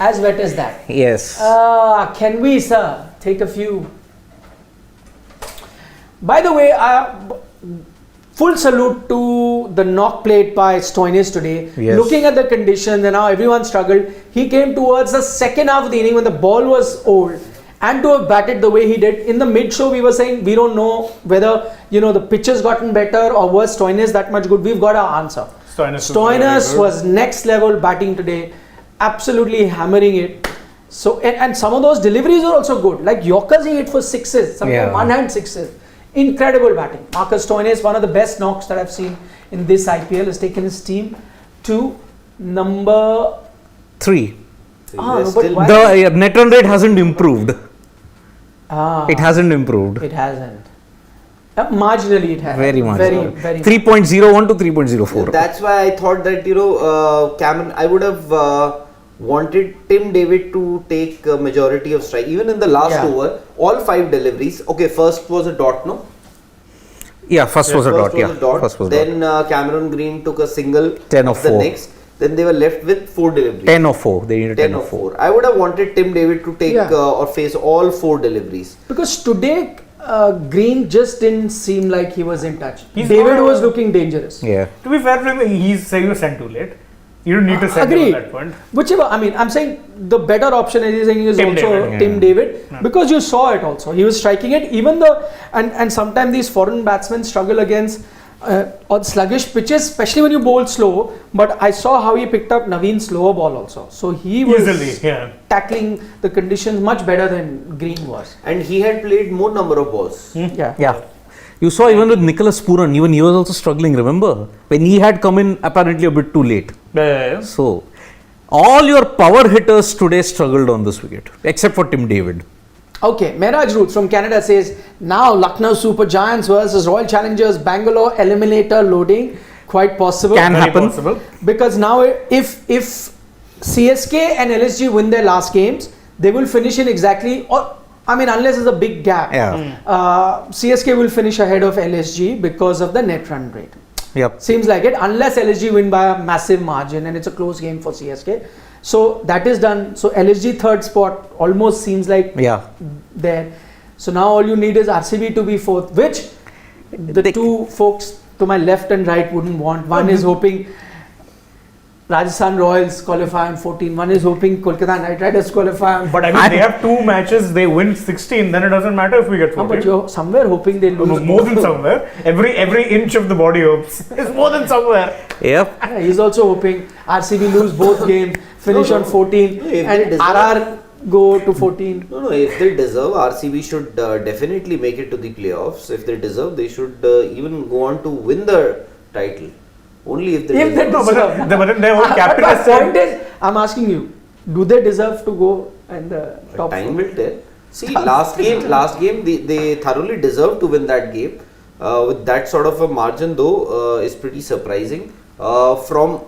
as wet as that. Yes. Can we, sir, take a few? By the way, full salute to the knock played by Stoinis today. Yes. Looking at the conditions and how everyone struggled, he came towards the second half of the inning when the ball was old, and to have batted the way he did. In the mid-show, we were saying we don't know whether the pitch has gotten better or was Stoinis that much good. We've got our answer. Stoinis was next level batting today, absolutely hammering it. So and some of those deliveries are also good. Like Yorkers he hit for sixes, sometimes one-hand sixes. Incredible batting. Marcus Stoinis, one of the best knocks that I've seen in this IPL, has taken his team to number 3. no, They're but still- why- The net run rate hasn't improved. Ah, It hasn't improved. It hasn't. Marginally, it has. Very marginal. Very. 3.01 to 3.04. That's why I thought that Cameron. I would have wanted Tim David to take a majority of strike. Even in the last Yeah. over, all 5 deliveries. Okay, first was a dot, no? Yeah, first was a First dot. Yeah, was a dot. first was Then Cameron Green took a single 10 of the 4. next. Then they were left with 4 deliveries. 10 of 4. They needed 10 of 4. I would have wanted Tim David to take Yeah. or face all 4 deliveries. Because today, Green just didn't seem like he was in touch. He's David not a- was looking dangerous. Yeah. To be fair to him, he was sent too late. You don't need to send him Agreed. at that point. Whichever, I mean, I'm saying the better option is Tim also David, Tim yeah. David because you saw it also. He was striking it, even though, and sometimes these foreign batsmen struggle against on sluggish pitches, especially when you bowl slow. But I saw how he picked up Naveen's slower ball also. So he was Easily, yeah. tackling the conditions much better than Green was. And he had played more number of balls. Yeah. Yeah. You saw even with Nicholas Pooran, even he was also struggling, remember? When he had come in apparently a bit too late. Yeah. So, all your power hitters today struggled on this wicket, except for Tim David. Okay, Mehraj Ruth from Canada says, now Lucknow Super Giants versus Royal Challengers Bangalore eliminator loading. Quite possible. Can Very happen. possible. Because now if CSK and LSG win their last games, they will finish in exactly, or I mean, unless there's a big gap, Yeah. CSK will finish ahead of LSG because of the net run rate. Yep. Seems like it, unless LSG win by a massive margin and it's a close game for CSK. So that is done. So LSG third spot almost seems like Yeah. there. So now all you need is RCB to be fourth, which the They- two folks to my left and right wouldn't want. One is hoping Rajasthan Royals qualify on 14. One is hoping Kolkata Knight Riders qualify on. But I mean, they have 2 matches, they win 16, then it doesn't matter if we get 14. But you're somewhere hoping they lose. More than somewhere. Every inch of the body hopes is more than somewhere. Yep. Yeah, he's also hoping RCB lose both games, finish on 14, No, if they and deserve- RR go to 14. No, if they deserve, RCB should definitely make it to the playoffs. If they deserve, they should even go on to win the title. Only if they If they deserve. No, but then their own But captain my has said, point is, I'm asking you, do they deserve to go in the top Time four? will tell. See, last game, they thoroughly deserve to win that game. With that sort of a margin, though, is pretty surprising from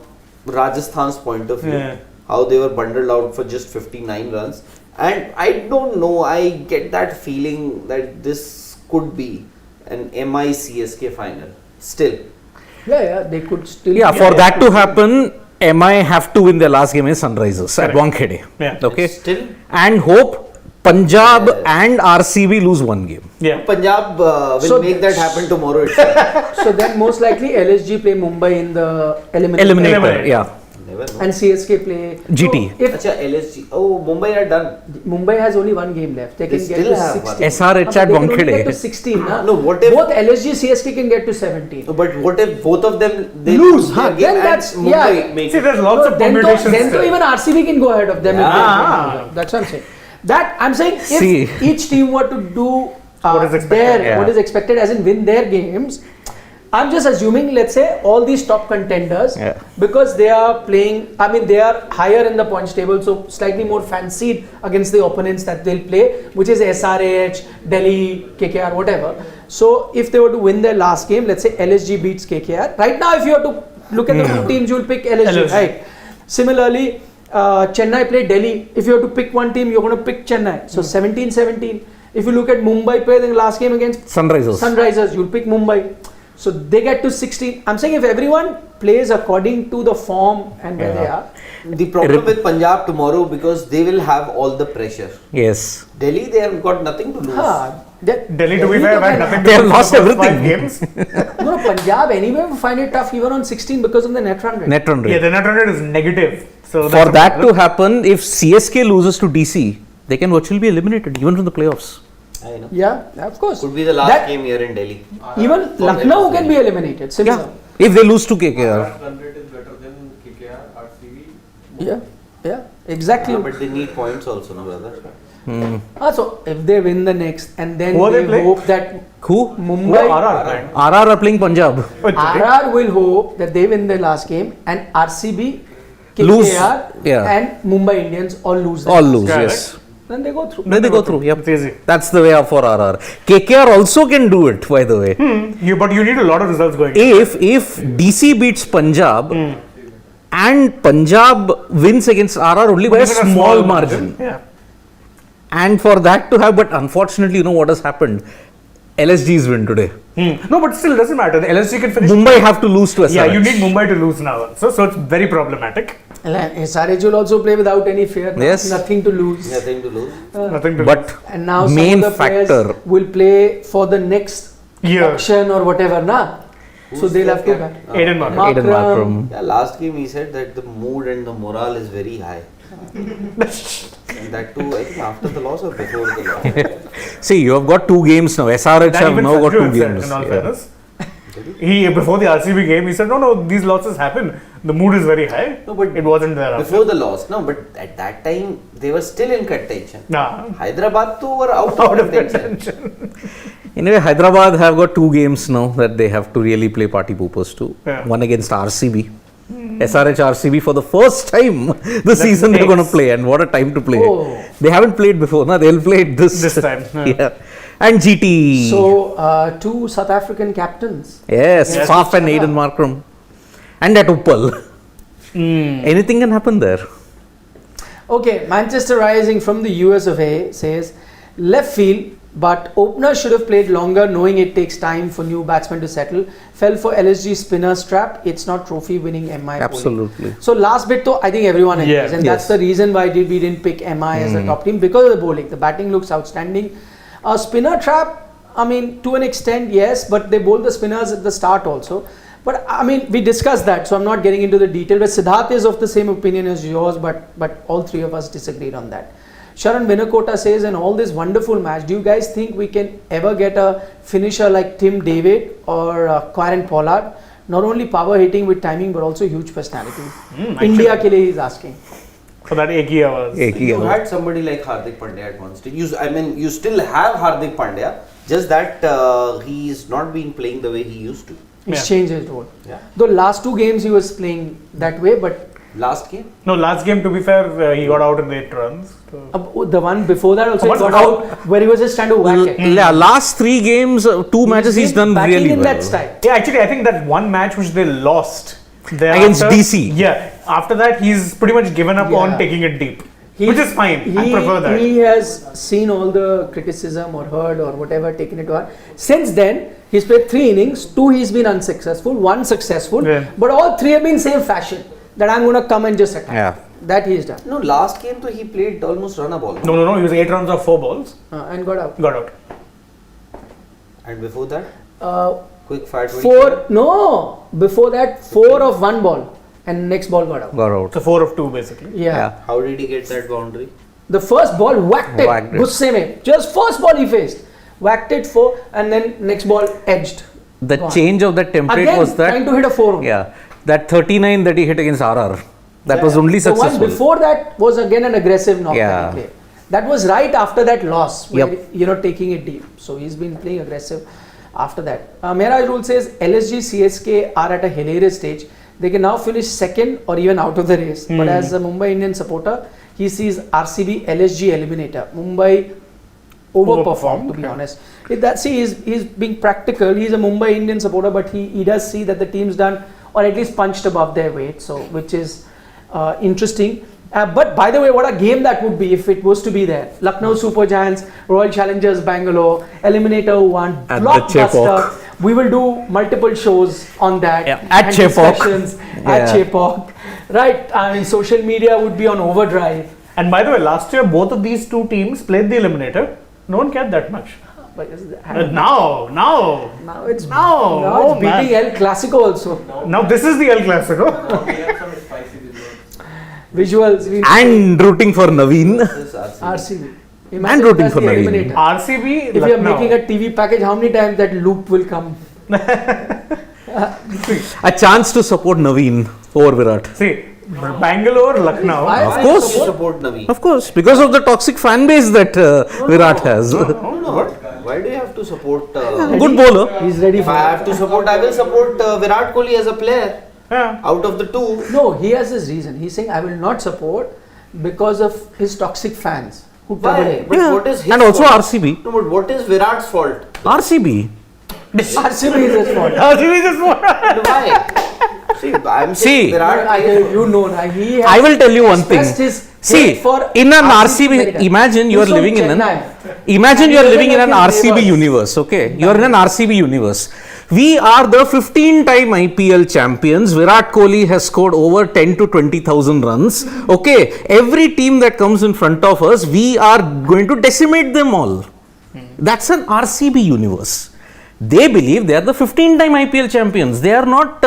Rajasthan's point of view. Yeah. How they were bundled out for just 59 runs, and I don't know. I get that feeling that this could be an MI CSK final. Still, Yeah, they could still. Yeah, be for there. that to happen, MI have to win their last game against Sunrisers at Correct. Wankhede. Yeah. Okay. still And hope Punjab Yes. and RCB lose one game. yeah. Punjab will So- make that happen tomorrow itself. So then most likely LSG play Mumbai in the eliminator. Eliminator, yeah. Never know. And CSK play GT. So if Acha, LSG. Oh, Mumbai are done. Mumbai has only one game left, they They can get still to have 16. SRH But at they can only Wankhede. get to 16. Huh? No, what if- both LSG CSK can get to 17? No, but what if both of them they Lose, their huh? game Then and that's- Mumbai yeah. make See, it? there's lots of then permutations. to still. even RCB can go ahead of them. if they Yeah. win. That's what I'm saying. That I'm saying if See. each team were to do What is expected, their yeah. what is expected as in win their games, I'm just assuming, let's say, all these top contenders, Yeah. because they are playing, I mean, they are higher in the points table, so slightly more fancied against the opponents that they'll play, which is SRH, Delhi, KKR, whatever. So if they were to win their last game, let's say LSG beats KKR. Right now, if you were to look at the two teams, you'll pick LSG, LSG. right? Similarly, Chennai play Delhi. If you have to pick one team, you're going to pick Chennai. So 17-17. If you look at Mumbai play the last game against Sunrisers. Sunrisers, you'll pick Mumbai. So they get to 16. I'm saying if everyone plays according to the form and where they are. The problem with Punjab tomorrow, because they will have all the pressure. Yes. Delhi, they have got nothing to lose. Delhi, to be fair, have had nothing to They have do for lost the first 5 everything. games. No, Punjab anyway will find it tough even on 16 because of the net run rate. Net run rate. Yeah, the net run rate is negative. So For that's a that to problem. happen, if CSK loses to DC, they can virtually be eliminated even from the playoffs. I know. Yeah, of course. Could be the last That- game here in Delhi. Even For Lucknow them. can be eliminated. Similar. Yeah. If they lose to KKR. Run rate is better than KKR, RCB. Yeah, exactly. But they need points also, no brother. So if they win the next and then Who are they they playing? hope that Who? Mumbai, RR playing. RR are playing Punjab. Oh, it's okay. RR will hope that they win their last game and RCB Lose, KKR yeah. and Mumbai Indians all lose. All lose, Correct. yes. Then they go through. Then they go through, yep. It's easy. That's the way out for RR. KKR also can do it, by the way. But you need a lot of results going. If DC beats Punjab and Punjab wins against RR only by a Even small margin. Yeah. And for that to have, but unfortunately, you know what has happened? LSG's win today. No, but still doesn't matter. The LSG can finish. Mumbai have to lose to SRH. Yeah, you need Mumbai to lose now. So it's very problematic. SRH will also play without any fear. Yes. Nothing to lose. Nothing to lose. Nothing to But And now main some of the players factor. will play for the next Yeah. auction or whatever, na? So Who's they'll their have to captain? Aiden Markram. Aiden Markram. Yeah, last game he said that the mood and the morale is very high. And that too, I think after the loss or before the loss. See, you have got 2 games now. SRH That have even now got Sanju 2 said, games. in all Yeah. fairness. He before the RCB game, he said, no, these losses happen. The mood is very high. No, but it wasn't there. After. Before the loss, no, but at that time they were still in contention. Nah. Hyderabad too were out Out of of contention. contention. Anyway, Hyderabad have got 2 games now that they have to really play party poopers to. Yeah. One against RCB. SRH RCB for the first time this season they're going to takes. play, and what a time to play. Oh. They haven't played before, na? They'll play it this time. Yeah. And GT. So 2 South African captains. Yes, Yes. Faf and Aiden Markram. And at Uppal. Anything can happen there. Okay, Manchester Rising from the US of A says left field, but opener should have played longer, knowing it takes time for new batsmen to settle. Fell for LSG spinner's trap. It's not trophy winning MI. bowling. Absolutely. So last bit though, I think everyone agrees, Yeah. and Yes. that's the reason why we didn't pick MI as a top team, because of the bowling. The batting looks outstanding. Spinner trap, I mean, to an extent, yes, but they bowled the spinners at the start also. But I mean, we discussed that, so I'm not getting into the detail. But Siddharth is of the same opinion as yours, but all 3 of us disagreed on that. Sharon Vinakota says, in all this wonderful match, do you guys think we can ever get a finisher like Tim David or Quarren Pollard? Not only power hitting with timing, but also huge personality. India ke liye he's asking. For that Eki hours. You had somebody like Hardik Pandya at one stage. You still have Hardik Pandya, just that he's not been playing the way he used to. He's Yeah. changed his role. Yeah. The last 2 games he was playing that way, but Last game, No, last game, to be fair, he got out in the 8 runs. So. the one before that also he One got out. out where he was just trying to whack it. Yeah, last 3 games, 2 matches he's done batting really in well. that style. Yeah, actually, I think that one match which they lost Against DC. Yeah, after that, he's pretty much given up on Yeah. taking it deep, He- which is fine. I prefer that. He has seen all the criticism or heard or whatever, taken it to heart. Since then, he's played 3 innings, 2 he's been unsuccessful, 1 successful, Yeah. but all 3 have been same fashion, that I'm going to come and just attack. Yeah. That he's done. no, last game though he played almost run a ball. No, he was 8 runs off 4 balls, And got out. got out. And before that, Uh, quick fire 20. 4, no, before that 4 of 1 ball and next ball got out. Got out. So 4 of 2 basically. Yeah. How did he get that boundary? The first ball whacked Whacked it, it. gusse mein. Just first ball he faced. Whacked it 4 and then next ball edged. The Gone. change of that template Again, was that. trying to hit a 4. Yeah. That 39 that he hit against RR. That was only The successful. one before that was again an aggressive knock Yeah. that he played. That was right after that loss, where, Yep. taking it deep. So he's been playing aggressive after that. Mera rule says LSG, CSK are at a hilarious stage. They can now finish second or even out of the race. But as a Mumbai Indian supporter, he sees RCB, LSG eliminator. Mumbai overperformed, to be honest. He's being practical. He's a Mumbai Indian supporter, but he does see that the team's done, or at least punched above their weight. So, which is interesting. But by the way, what a game that would be if it was to be there. Lucknow Super Giants, Royal Challengers Bangalore, Eliminator 1, At the blockbuster. Chepauk. We will do multiple shows on that. Yeah, at and Chepauk. discussions at Yeah. Chepauk. Right, I mean, social media would be on overdrive. And by the way, last year both of these 2 teams played the eliminator. No one cared that much. But Now, now it's oh, beating El Clasico also. now this is the El Clasico. Now we have some spicy visuals. Visuals. And rooting for Naveen. This RCB. RCB. And Imagine rooting that's for the Naveen. eliminator. RCB, If you are Lucknow. making a TV package, how many times that loop will come? A chance to support Naveen over Virat. See, Bangalore, Lucknow. Why- Of why course. You support Naveen. Of course, because of the toxic fan base that Virat has. No. Why do you have to support? Good bowler. He's ready If for I it. have to support, I will support Virat Kohli as a player. Yeah. Out of the two, No, he has his reason. He's saying I will not support because of his toxic fans who trouble why? him. But what is his And also fault? RCB. No, but what is Virat's fault? RCB. RCB is his fault. RCB is what? Why? See, I'm See, saying Virat. You know, he has I will tell you one thing. expressed his See, hate for in an RCB RCB, many imagine you are times. He's living from in an Chennai. imagine you are And living in an like his RCB neighbors. universe. Okay, you are in an RCB universe. We are the 15-time IPL champions. Virat Kohli has scored over 10 to 20,000 runs. Okay, every team that comes in front of us, we are going to decimate them all. That's an RCB universe. They believe they are the 15-time IPL champions. They are not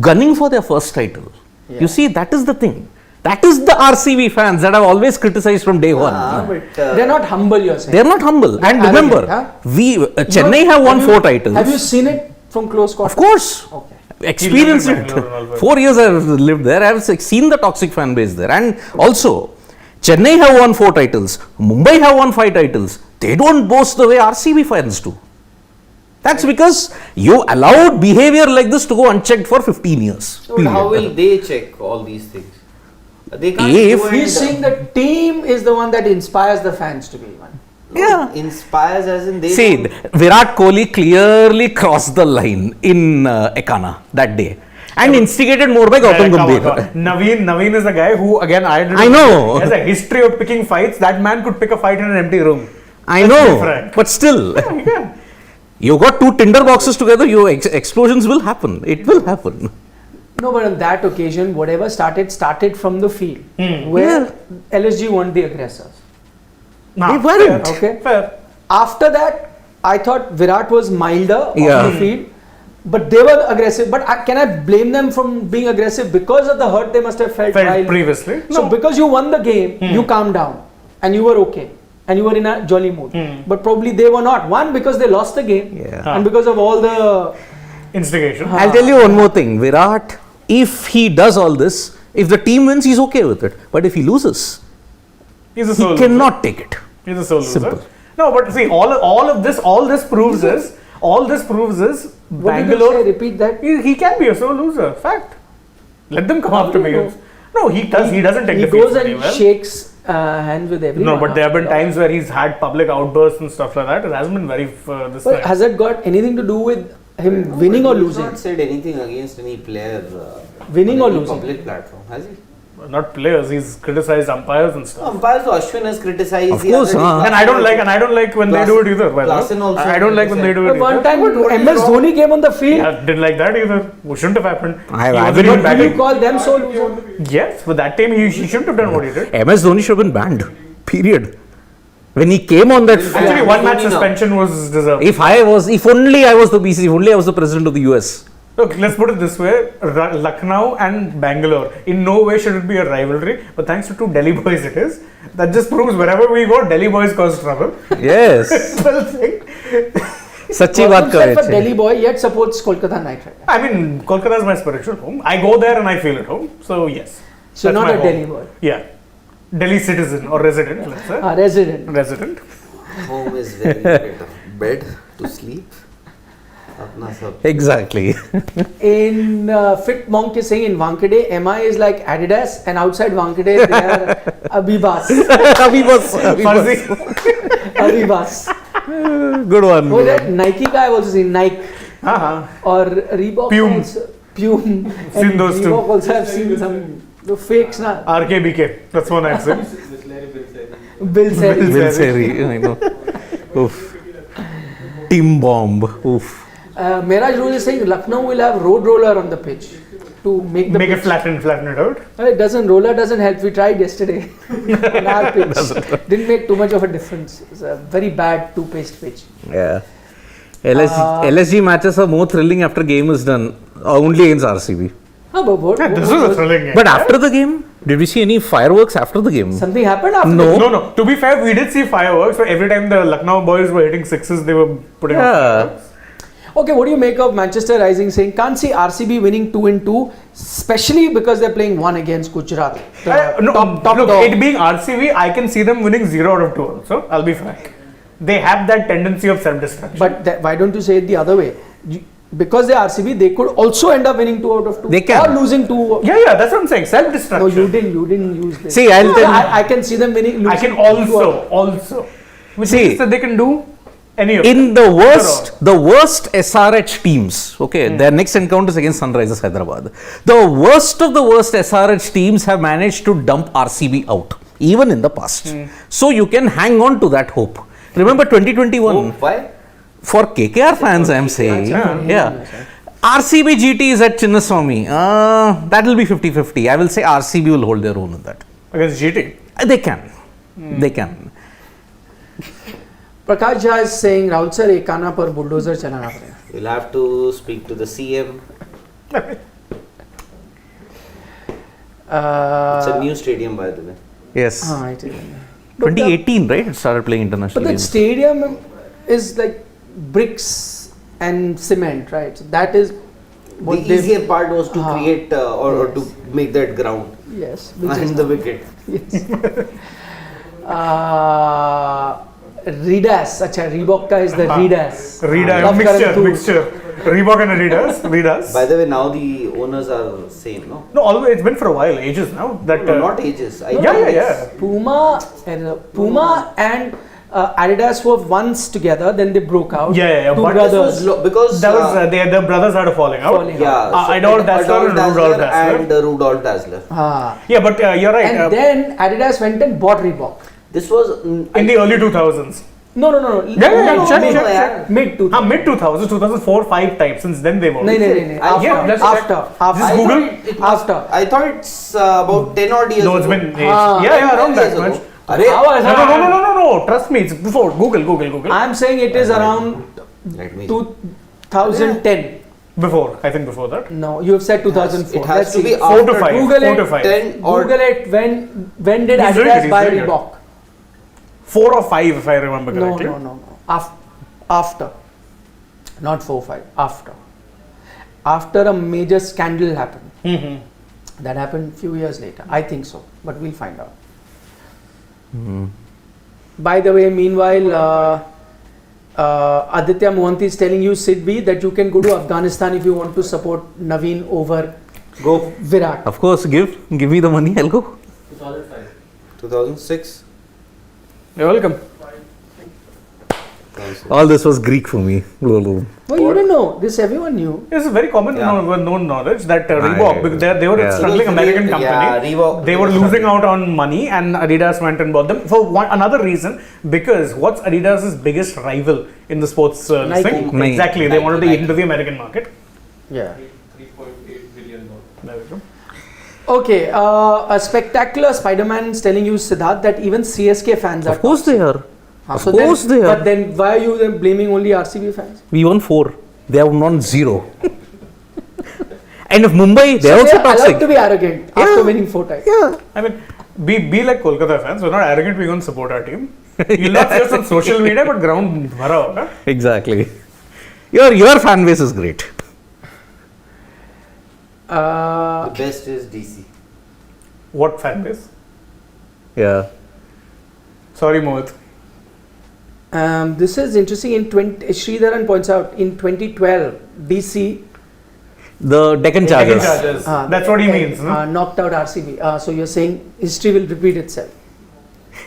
gunning for their first title. You see, that is the thing. That is the RCB fans that I've always criticized from day one. But, They're not humble, you're saying. They are not humble. And arrogant, remember, huh? Chennai have won 4 titles. Have you seen it from close quarters? Of course. Okay. Experience He lived in it. Bangalore and all. 4 years I've lived there. I've seen the toxic fan base there. And also, Chennai have won 4 titles. Mumbai have won 5 titles. They don't boast the way RCB fans do. That's because you allowed behavior like this to go unchecked for 15 years. So how will they check all these things? They can't If do He's it, saying the team is the one that inspires the fans to be one. Yeah. inspires as in they See, don't- Virat Kohli clearly crossed the line in Ekana that day and instigated more by Gautam Come on, Gambhir. come on. Naveen is the guy who, again, I know. He has a history of picking fights. That man could pick a fight in an empty room. I Let's be know, frank. but still, Yeah. you got 2 tinder boxes together, your explosions will happen. It will happen. No, but on that occasion, whatever started from the field, Hmm. where LSG weren't the aggressors. Nah, They weren't. fair, Okay. Fair. After that, I thought Virat was milder Yeah. on the field, but they were aggressive. But can I blame them from being aggressive because of the hurt they must have felt Felt while previously. So No. because you won the game, you calmed down and you were okay and you were in a jolly mood. But probably they were not. One, because they lost the game, Yeah. and because of all the Instigation. I'll tell you one more thing. Virat, if he does all this, if the team wins, he's okay with it. But if he loses, He's a he sole cannot take it. He's a sole loser. Simple. No, but see, all this proves is what did you say? Bangalore. Repeat that. He can be a sole loser. Fact. Let them come after me. know? No, he does. He doesn't take He the field goes very and well. shakes hands with everyone. No, but there have been after that. times where he's had public outbursts and stuff like that. It hasn't been very this But time. has that got anything to do with him winning or He's losing? not said anything against any player. Winning on or any losing? Public platform, has he? Not players. He's criticized umpires and stuff. Umpires, so Ashwin has criticized. Of the course, other huh? day. And I don't like when they do it either. By the way. Klassen also I don't like when they do it But one either. time What is MS wrong? Dhoni came on the field. Yeah, didn't like that either. What shouldn't have happened. I He wasn't agree. even But Do you batting. call them so loser? Yes, but that time he shouldn't have done what he did. MS Dhoni should have been banned. Period. When he came on that field, Actually, one match Dhoni now. suspension was deserved. if only I was the BC, if only I was the president of the US. Look, let's put it this way: Lucknow and Bangalore. In no way should it be a rivalry, but thanks to 2 Delhi boys, it is. That just proves wherever we go, Delhi boys cause trouble. Yes. Simple thing. Sachi baat kar Himself a rahe Delhi boy yet supports Kolkata Knight Riders. I mean, Kolkata is my spiritual home. I go there and I feel at home. So yes. So That's not my a home. Delhi boy. Yeah, Delhi citizen or resident, let's say. A resident. Resident. Home is very better. Bed to sleep. Apna sab. Exactly. In Fit Monk is saying in Wankhede, MI is like Adidas, and outside Wankhede they are Abibas. Fuzzy. Abibas. Good one. Oh, that Nike guy I've also seen Nike Uh-huh. or Reebok. Pume. Also, Pume. Seen And those two. Reebok also I've seen some the fakes na. RKBK. That's one I've seen. Bill said. Will Seri, I know. Oof. Team bomb. Oof. Meraj Rose is saying Lucknow will have road roller on the pitch to make the Make it pitch. flatten it out. It doesn't. Roller doesn't help. We tried yesterday on our pitch. Didn't make too much of a difference. It's a very bad two-paced pitch. Yeah. LSG matches are more thrilling after game is done. Only against RCB. Yeah, this was a thrilling game. But after the game, did we see any fireworks after the game? Something happened after. No. No. To be fair, we did see fireworks. So every time the Lucknow boys were hitting sixes, they were putting on Yeah. fireworks. Okay, what do you make of Manchester Rising saying can't see RCB winning 2-2, especially because they're playing 1 against Gujarat? The No, top look, dog. it being RCB, I can see them winning 0 out of 2 also. I'll be frank. They have that tendency of self-destruction. But why don't you say it the other way? because they're RCB, they could also end up winning 2 out of 2. They can. Or losing 2. Yeah, that's what I'm saying. No, Self-destruction. you didn't use this. See, I'll tell you. I can see them winning. I Losing can 2 out- also. Which See, means that they can do any of In them. the worst SRH teams, okay, their next encounter is against Sunrisers Hyderabad. The worst of the worst SRH teams have managed to dump RCB out, even in the past. So you can hang on to that hope. Remember 2021? Oh, why? For KKR fans, I am saying. Yeah. RCB GT is at Chinnaswamy. That will be 50-50. I will say RCB will hold their own in that. Against GT. They can. They can. Prakash Jha is saying Rahul sir ek खाना पर bulldozer चलाना पड़ेगा. You'll have to speak to the CM. It's a new stadium, by the way. Yes. It is. 2018, right? It started playing But internationally. that stadium is like bricks and cement, right? So that is what The they- easier part was to create or to Yes. make that ground Yes. Which is and the wicket. yes. Redas, अच्छा Reebok का is the Redas. Love Mixture. Reebok and Adidas. By the way, now the owners are same, no? No, always, it's been for a while, ages now. That No, not ages. I Yeah, think yeah, it's- yeah. Puma and Adidas were once together, then they broke out. Yeah. Two But This brothers. was because that was the brothers had a falling out. Falling out. yeah, Adolf Dassler and Rudolf Dassler. and Rudolf Dassler. Yeah, but you're right. And then Adidas went and bought Reebok. This was in the early 2000s. No. Yeah, check. Mid 2000. Mid 2000s, 2004, 5 type. Since then they were. No. Yeah, let's After. Just Google. After. I thought it's about 10 odd years No, it's ago. been around that Years much. ago. Arey, No. Trust me, it's before. Google. I'm saying it is around let me 2010. Before, I think before that. No, you have said 2004. It has Let's to be see. 4 to after 5. Google 4 it. to 5. 10 or Google it. When did He's doing Adidas it, buy he's doing it. Reebok? 4 or 5, if I remember correctly. No. After. Not 4-5. After. After a major scandal happened. Mm-hmm. That happened few years later. I think so. But we'll find out. By the way, meanwhile, Aditya Mohanty is telling you, Sidbi, that you can go to Afghanistan if you want to support Naveen over go Virat. Of course, give me the money, I'll go. 2006. You're welcome. All this was Greek for me. Well, you didn't know. This everyone knew. It's a very common known knowledge that Reebok, because they were a Yeah. struggling American company. Yeah, Reebok. They were losing out on money, and Adidas went and bought them for another reason. Because what's Adidas's biggest rival in the sports Nike. thing? Nike. Exactly, they wanted to Nike. get into the American market. Yeah. $3.8 billion. There we go. Okay, a spectacular Spider-Man is telling you, Siddharth, that even CSK fans are. Of course they are. Of So course then, they are. But then why are you then blaming only RCB fans? We won 4. They have won 0. And if Mumbai, they're So also they are allowed toxic. to be arrogant after winning 4 times. Yeah. I mean, be like Kolkata fans. We're not arrogant. We're going to support our team. You'll not see us on social media, but ground bhara hoga. Exactly. Your fan base is great. The best is DC. What fan base? Yeah. Sorry, Mohit. This is interesting. Sridharan points out in 2012, DC The Deccan Chargers. That's what he means. No? knocked out RCB. So you're saying history will repeat itself.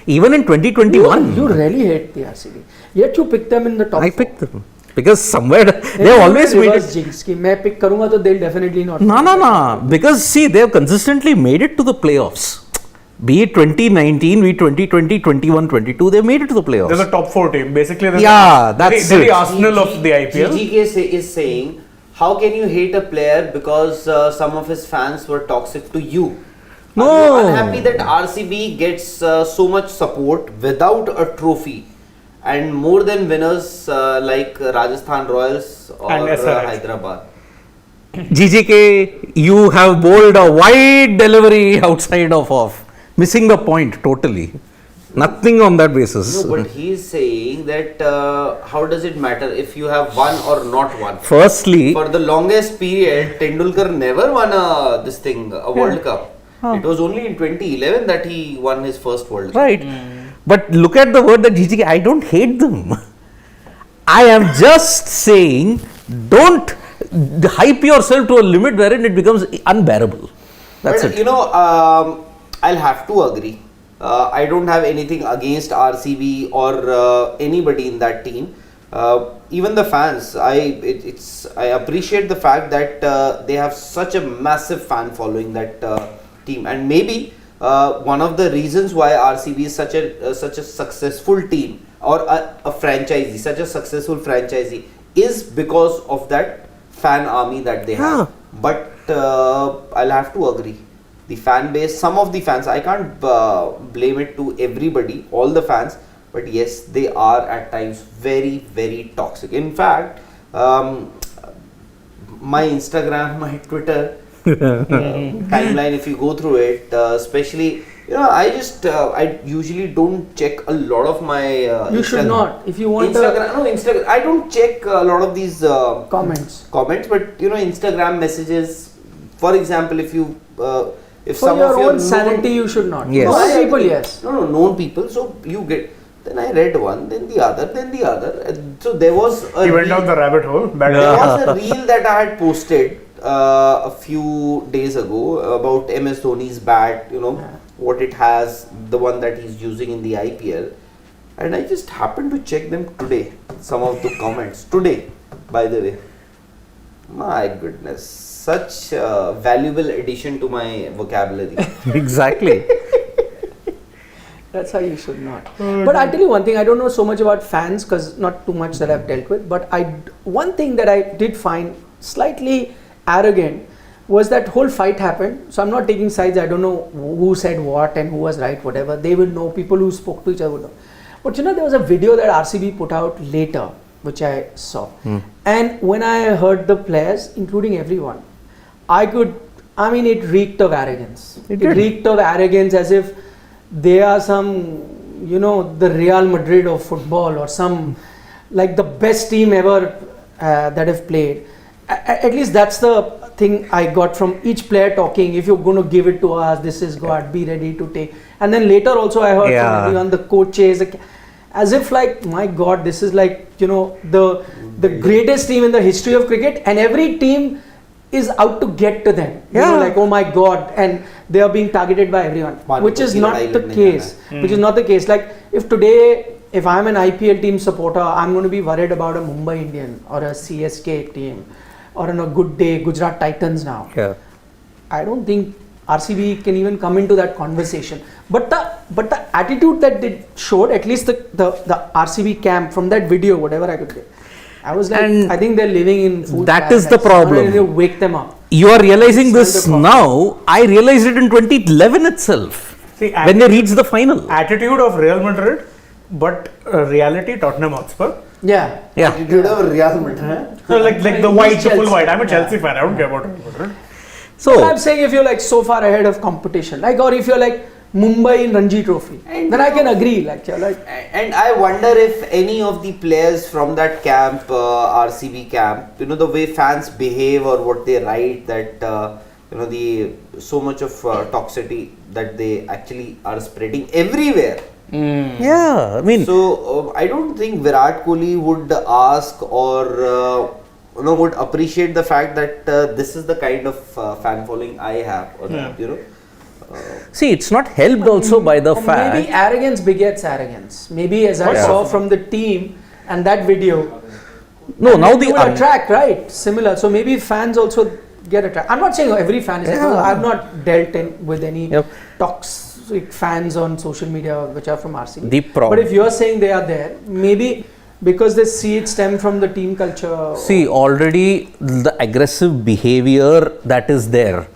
Even in 2021. You really hate the RCB. Yet you picked them in the top. I 4. picked them. Because somewhere they have always made reverse it. jinx कि मैं pick करूँगा तो they'll definitely not. No. Because see, they have consistently made it to the playoffs. Be it 2019, be it 2020, 21, 22, they made it to the playoffs. There's a top 4 team. Basically, That's they're the it. Arsenal of the IPL. GGK is saying, how can you hate a player because some of his fans were toxic to you? No. Are you unhappy that RCB gets so much support without a trophy and more than winners like Rajasthan Royals or And SRH. Hyderabad? GGK, you have bowled a wide delivery outside of off. Missing the point totally. Nothing on that basis. No, but he's saying that how does it matter if you have won or not won? Firstly, For the longest period, Tendulkar never won a World Cup. It was only in 2011 that he won his first World Cup. right. But look at the word that GGK, I don't hate them. I am just saying, don't hype yourself to a limit wherein it becomes unbearable. That's but it. you know, I'll have to agree. I don't have anything against RCB or anybody in that team. Even the fans, I appreciate the fact that they have such a massive fan following, that team, and maybe one of the reasons why RCB is such a successful team, or a franchisee, such a successful franchisee, is because of that fan army that they have. But I'll have to agree, the fan base, some of the fans, I can't blame it to everybody, all the fans, but yes, they are at times very, very toxic. In fact, my Instagram, my Twitter timeline, if you go through it, especially, you know, I usually don't check a lot of my You should not. If you want Instagram, I don't check a lot of these comments, but you know, Instagram messages, for example, if you if for some your of your own sanity, you should not. Yes. Known people, yes. No, known people. So you get. Then I read one, then the other, then the other. And so there was a He went down the rabbit hole. there was a reel that I had posted a few days ago about MS Dhoni's bat. You know what it has, the one that he's using in the IPL, and I just happened to check them today. Some of the comments today, by the way. My goodness, such a valuable addition to my vocabulary. Exactly. That's how you should not. But I'll tell you one thing, I don't know so much about fans because not too much that I've dealt with, but one thing that I did find slightly arrogant was that whole fight happened. So I'm not taking sides, I don't know who said what and who was right, whatever. They will know, people who spoke to each other would know. But you know, there was a video that RCB put out later, which I saw. And when I heard the players, including everyone, it reeked of arrogance. It reeked of arrogance as if they are some, you know, the Real Madrid of football, or some, like the best team ever that have played. At least that's the thing I got from each player talking. If you're going to give it to us, this is God, be ready to take. And then later also I heard from everyone, the coaches, as if like, my God, this is like, you know, the greatest team in the history of cricket, and every team is out to get to them. You know, like, oh my God, and they are being targeted by everyone, which is not the case. Which is not the case. Like, if today, if I'm an IPL team supporter, I'm going to be worried about a Mumbai Indian or a CSK team, or on a good day, Gujarat Titans now. I don't think RCB can even come into that conversation. But the attitude that they showed, at least the RCB camp from that video, whatever I could get, I was like, I think they're living in food That is the problem. You wake them up. You are realizing this now. I realized it in 2011 itself. See, when they reached the final. Attitude of Real Madrid, but reality Tottenham Hotspur. Yeah. Attitude of Real Madrid. So like the white, the full white. I'm a Chelsea fan. I don't care about Real Madrid. So I'm saying, if you're like so far ahead of competition, like, or if you're like Mumbai in Ranji Trophy, then I can agree. Like, and I wonder if any of the players from that camp, RCB camp, you know, the way fans behave or what they write, that you know, the so much of toxicity that they actually are spreading everywhere. Yeah, I mean, so I don't think Virat Kohli would ask or you know, would appreciate the fact that this is the kind of fan following I have, or you know. See, it's not helped also by the fact. Maybe arrogance begets arrogance. Maybe, as I saw from the team and that video. No, now the attract, right? Similar. So maybe fans also get attracted. I'm not saying every fan is. I've not dealt with any toxic fans on social media which are from RCB. But if you're saying they are there, maybe because they see it stem from the team culture. See, already the aggressive behavior that is there,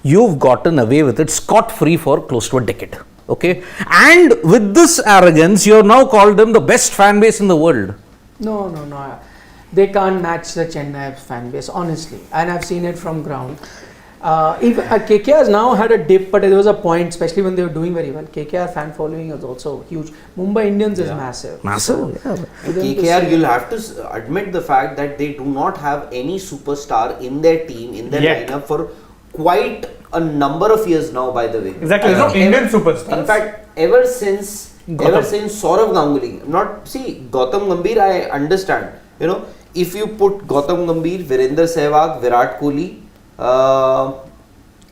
you've gotten away with it scot-free for close to a decade. Okay? And with this arrogance, you have now called them the best fan base in the world. No. They can't match the Chennai fan base, honestly. And I've seen it from ground. If KKR has now had a dip, but there was a point, especially when they were doing very well. KKR fan following is also huge. Mumbai Indians is massive. KKR, you'll have to admit the fact that they do not have any superstar in their team, in their lineup for quite a number of years now, by the way. Exactly. No Indian superstars. In fact, ever since Saurav Ganguly, Gautam Gambhir, I understand. You know, if you put Gautam Gambhir, Virender Sehwag, Virat Kohli,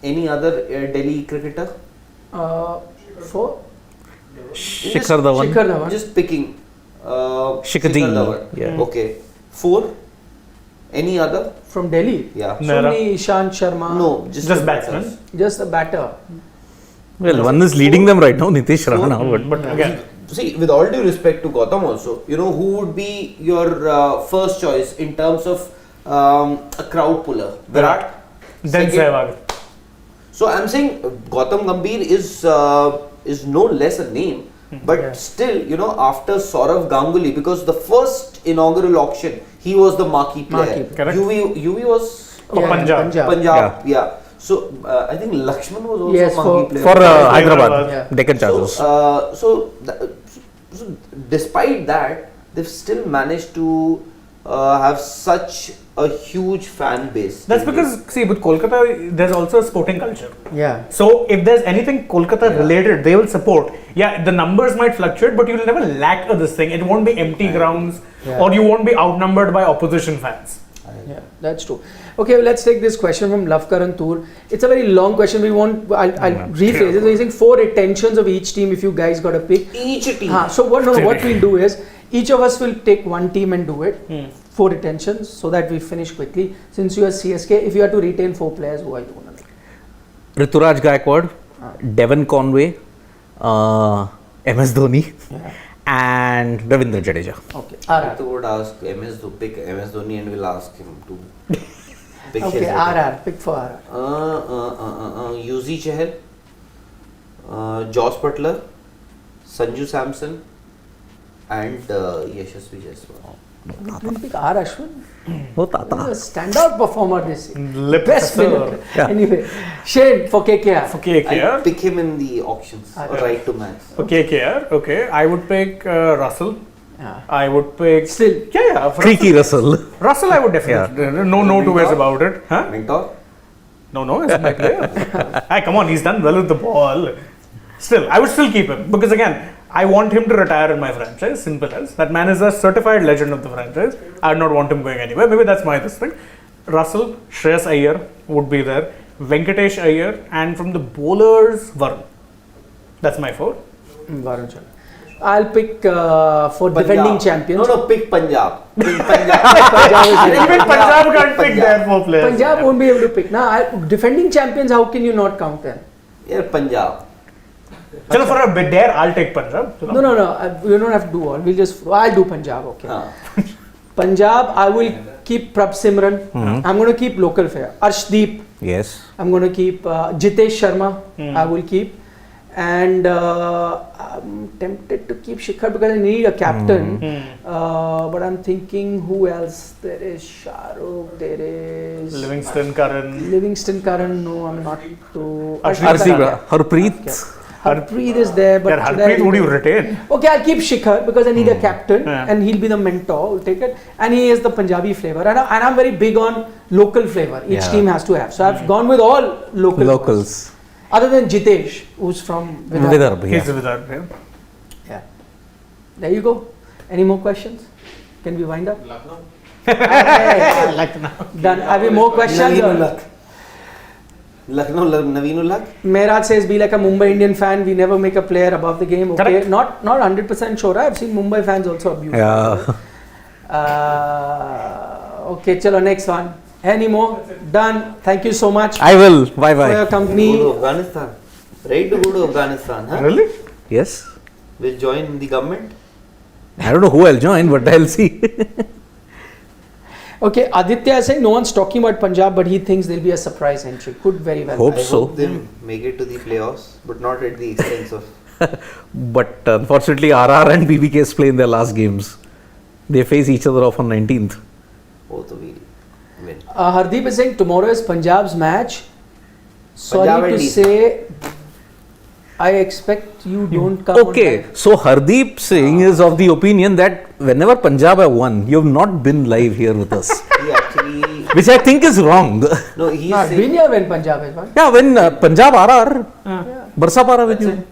any other Delhi cricketer? Four. Shikhar Dhawan. Shikhar Dhawan. Just picking. Shikhar Dhawan. yeah. Okay. 4. Any other? From Delhi. Yeah. Sunni, Ishant Sharma. No, Just batsmen. batsmen. Just a batter. Well, one is leading them right now, Nitish Rana. But again, See, with all due respect to Gautam also, you know, who would be your first choice in terms of a crowd puller? Virat? then Second. Sehwag. So I'm saying Gautam Gambhir is no less a name, but still, you know, after Saurav Ganguly, because the first inaugural auction, he was the marquee player. Correct. UV was Punjab. Punjab, yeah. So I think Lakshman was also Yes, marquee player. For Hyderabad, Yeah. Deccan Chargers. So despite that, they've still managed to have such a huge fan base. That's because, see, with Kolkata, there's also a sporting culture. Yeah. So if there's anything Kolkata related, they will support. Yeah, the numbers might fluctuate, but you'll never lack of this thing. It won't be empty grounds, or you won't be outnumbered by opposition fans. Yeah, that's true. Okay, well, let's take this question from Lavkaran Toor. It's a very long question. I'll rephrase it. So he's saying 4 retentions of each team if you guys got to pick. Each team. So what we'll do is each of us will take one team and do it. 4 retentions so that we finish quickly. Since you are CSK, if you have to retain 4 players, who are you going to make? Rituraj Gaikwad, Devon Conway, MS Dhoni, and Ravindra Jadeja. Okay. I would ask MS to pick MS Dhoni and we'll ask him to pick Okay, his RR. Pick for RR. Yuzi Chahal, Joss Butler, Sanju Samson, and Yashasvi Jaiswal. We'll pick R. Ashwin. Oh, He's Tata. a standout performer this year. Lip Best professor. winner. Yeah. Anyway, Shane for KKR. For I'll KKR. pick him in the auctions or right to match. For KKR, okay. I would pick Russell. Yeah. I would pick. Still. Yeah. For Creaky Russell. Russell, I would definitely. No two ways about it. Huh? Mentor? No, it's my player. Hey, come on, he's done well with the ball. Still, I would still keep him because again, I want him to retire in my franchise. Simple as that. Man is a certified legend of the franchise. I do not want him going anywhere. Maybe that's my thing. Russell, Shreyas Iyer would be there. Venkatesh Iyer, and from the bowlers, Varun. That's my 4. Varun Chaudhary. I'll pick for defending champions. No, pick Punjab. Pick Punjab. Even Punjab can't pick their 4 players. Punjab won't be able to pick. Now, defending champions, how can you not count them? Yeah, Punjab. Chalo, for a bit there, I'll take Punjab. No. We don't have to do all. I'll do Punjab. Okay. Ah. Punjab, I will keep Prabh Simran. I'm going to keep local fare. Arshdeep. Yes. I'm going to keep Jitesh Sharma. I will keep. And I'm tempted to keep Shikhar because I need a captain. But I'm thinking who else? There is Shahrukh. There is Livingston, Karan. No, I'm not too. Harpreet. Harpreet is there, but Harpreet would you retain? Okay, I'll keep Shikhar because I need a captain and he'll be the mentor. We'll take it. And he has the Punjabi flavor. And I'm very big on local flavor. Each team has to have. So I've gone with all locals. Other than Jitesh, who's from Vidarbha. He's Vidarbha. Yeah. There you go. Any more questions? Can we wind up? Lucknow. Lucknow. Done. Have you more questions? Naveen-ul-Haq. Lucknow, Naveen-ul-Haq. Mehraj says, be like a Mumbai Indian fan. We never make a player above the game. Okay. Correct. Not 100% sure. I've seen Mumbai fans also abuse. Yeah. Okay, chalo, next one. Any more? Done. Thank you so much I will. Bye for your bye. company. Go to Afghanistan. Ready to go to Afghanistan, huh? Really? Yes. Will join the government. I don't know who I'll join, but I'll see. Okay, Aditya is saying no one's talking about Punjab, but he thinks there'll be a surprise entry. Could very well. Hope happen. I so. hope they make it to the playoffs, but not at the expense of. But unfortunately, RR and BBKs play in their last games. They face each other off on 19th. Both will win. Hardeep is saying tomorrow is Punjab's match. Punjab Sorry and to DC. say, I expect you don't come. Okay, so Hardeep Singh is of the opinion that whenever Punjab have won, you have not been live here with us. He actually. Which I think is wrong. No, he's Not saying. been here when Punjab is won. Yeah, when Punjab RR, Barsa Para with you.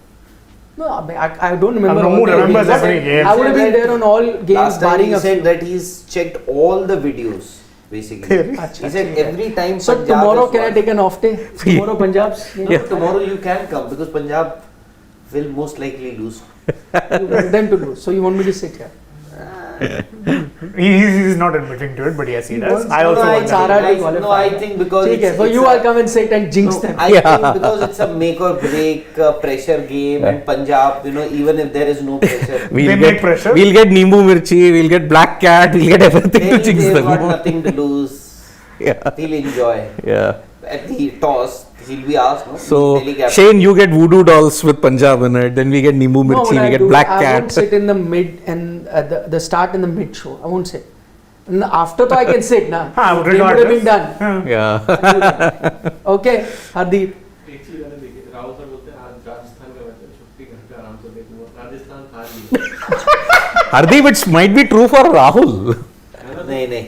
No, I don't remember. No all one the remembers games. every game. I would have been there on all games, Last time barring he a said few. that he's checked all the videos, basically. Achha, He said achha. every time So Punjab tomorrow is can I won. take an off day? Tomorrow Punjab's. No, tomorrow you can come because Punjab will most likely lose. You want them to lose. So you want me to sit here? He's not admitting to it, but yes, he does. wants I to also know want it's that. RRT No, qualify. I think because Okay, it's, for it's you a- I'll come and sit and jinx them. I think because it's a make or break pressure game and Punjab, even if there is no pressure, They make pressure? We'll get Nimbu Mirchi, we'll get Black Cat, we'll get everything to jinx they've got them. nothing to lose. Yeah. He'll enjoy. Yeah. At the toss, he'll be asked, no? So, Delhi captain. Shane, you get voodoo dolls with Punjab in it. Then we get Nimbu No, Mirchi, what we I'll get do, Black I Cat. won't sit in the mid and the start in the mid show. I won't sit. And after I can sit now. हाँ, Game would have been regardless. done. Yeah. Okay, Hardeep. एक चीज मैंने देखी Rahul sir बोलते हैं आज राजस्थान का match है छुट्टी घर पे आराम से देखूंगा राजस्थान हार गई Hardeep, it might be true for Rahul. नहीं,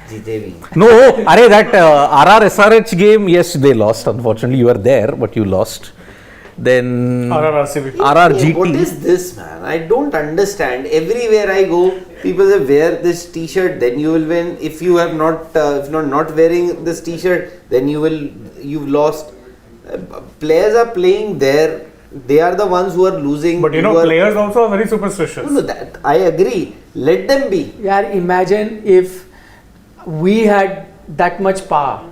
जीते भी. No, Are, that RR SRH game, yes, they lost. Unfortunately, you were there, but you lost. Then RRRCB. RRGT. What is this, man? I don't understand. Everywhere I go, people say wear this T-shirt, then you will win. If you have not wearing this T-shirt, then you've lost. Players are playing there. They are the ones who are losing. But players also are very superstitious. No, that I agree. Let them be. Yeah, imagine if we had that much power.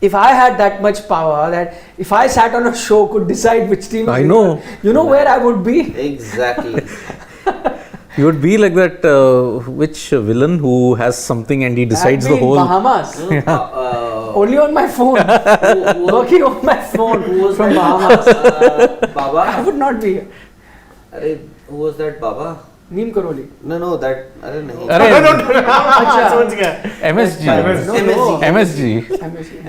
If I had that much power that if I sat on a show could decide which team. I know. You know where I would be? Exactly. You would be like that which villain who has something and he decides I'd the be in whole. Bahamas. Who Only on my phone. Working on my phone. who was from that? Bahamas. I Baba? would not be here. Who was that Baba? Neem Karoli. No, that. I don't know. समझ गया. MSG. MSG.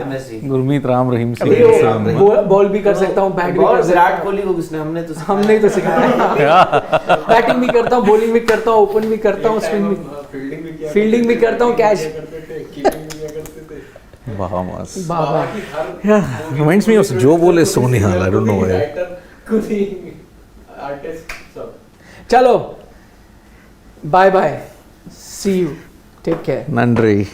MSG. Gurmeet Ram Rahim अभी Singh. वो ball भी कर सकता हूँ, bat भी और कर सकता विराट हूँ. कोहली को किसने हमने तो हमने ही तो सिखाया. बैटिंग भी करता हूँ, बॉलिंग भी करता हूँ, ओपन भी करता हूँ, स्पिन भी, फील्डिंग भी करता हूँ, catch. Bahamas. Baba. Yeah, reminds me of Joe Bole Sonihal. I don't know why. Artist सब चलो. Bye bye. See you. Take care. Nandri.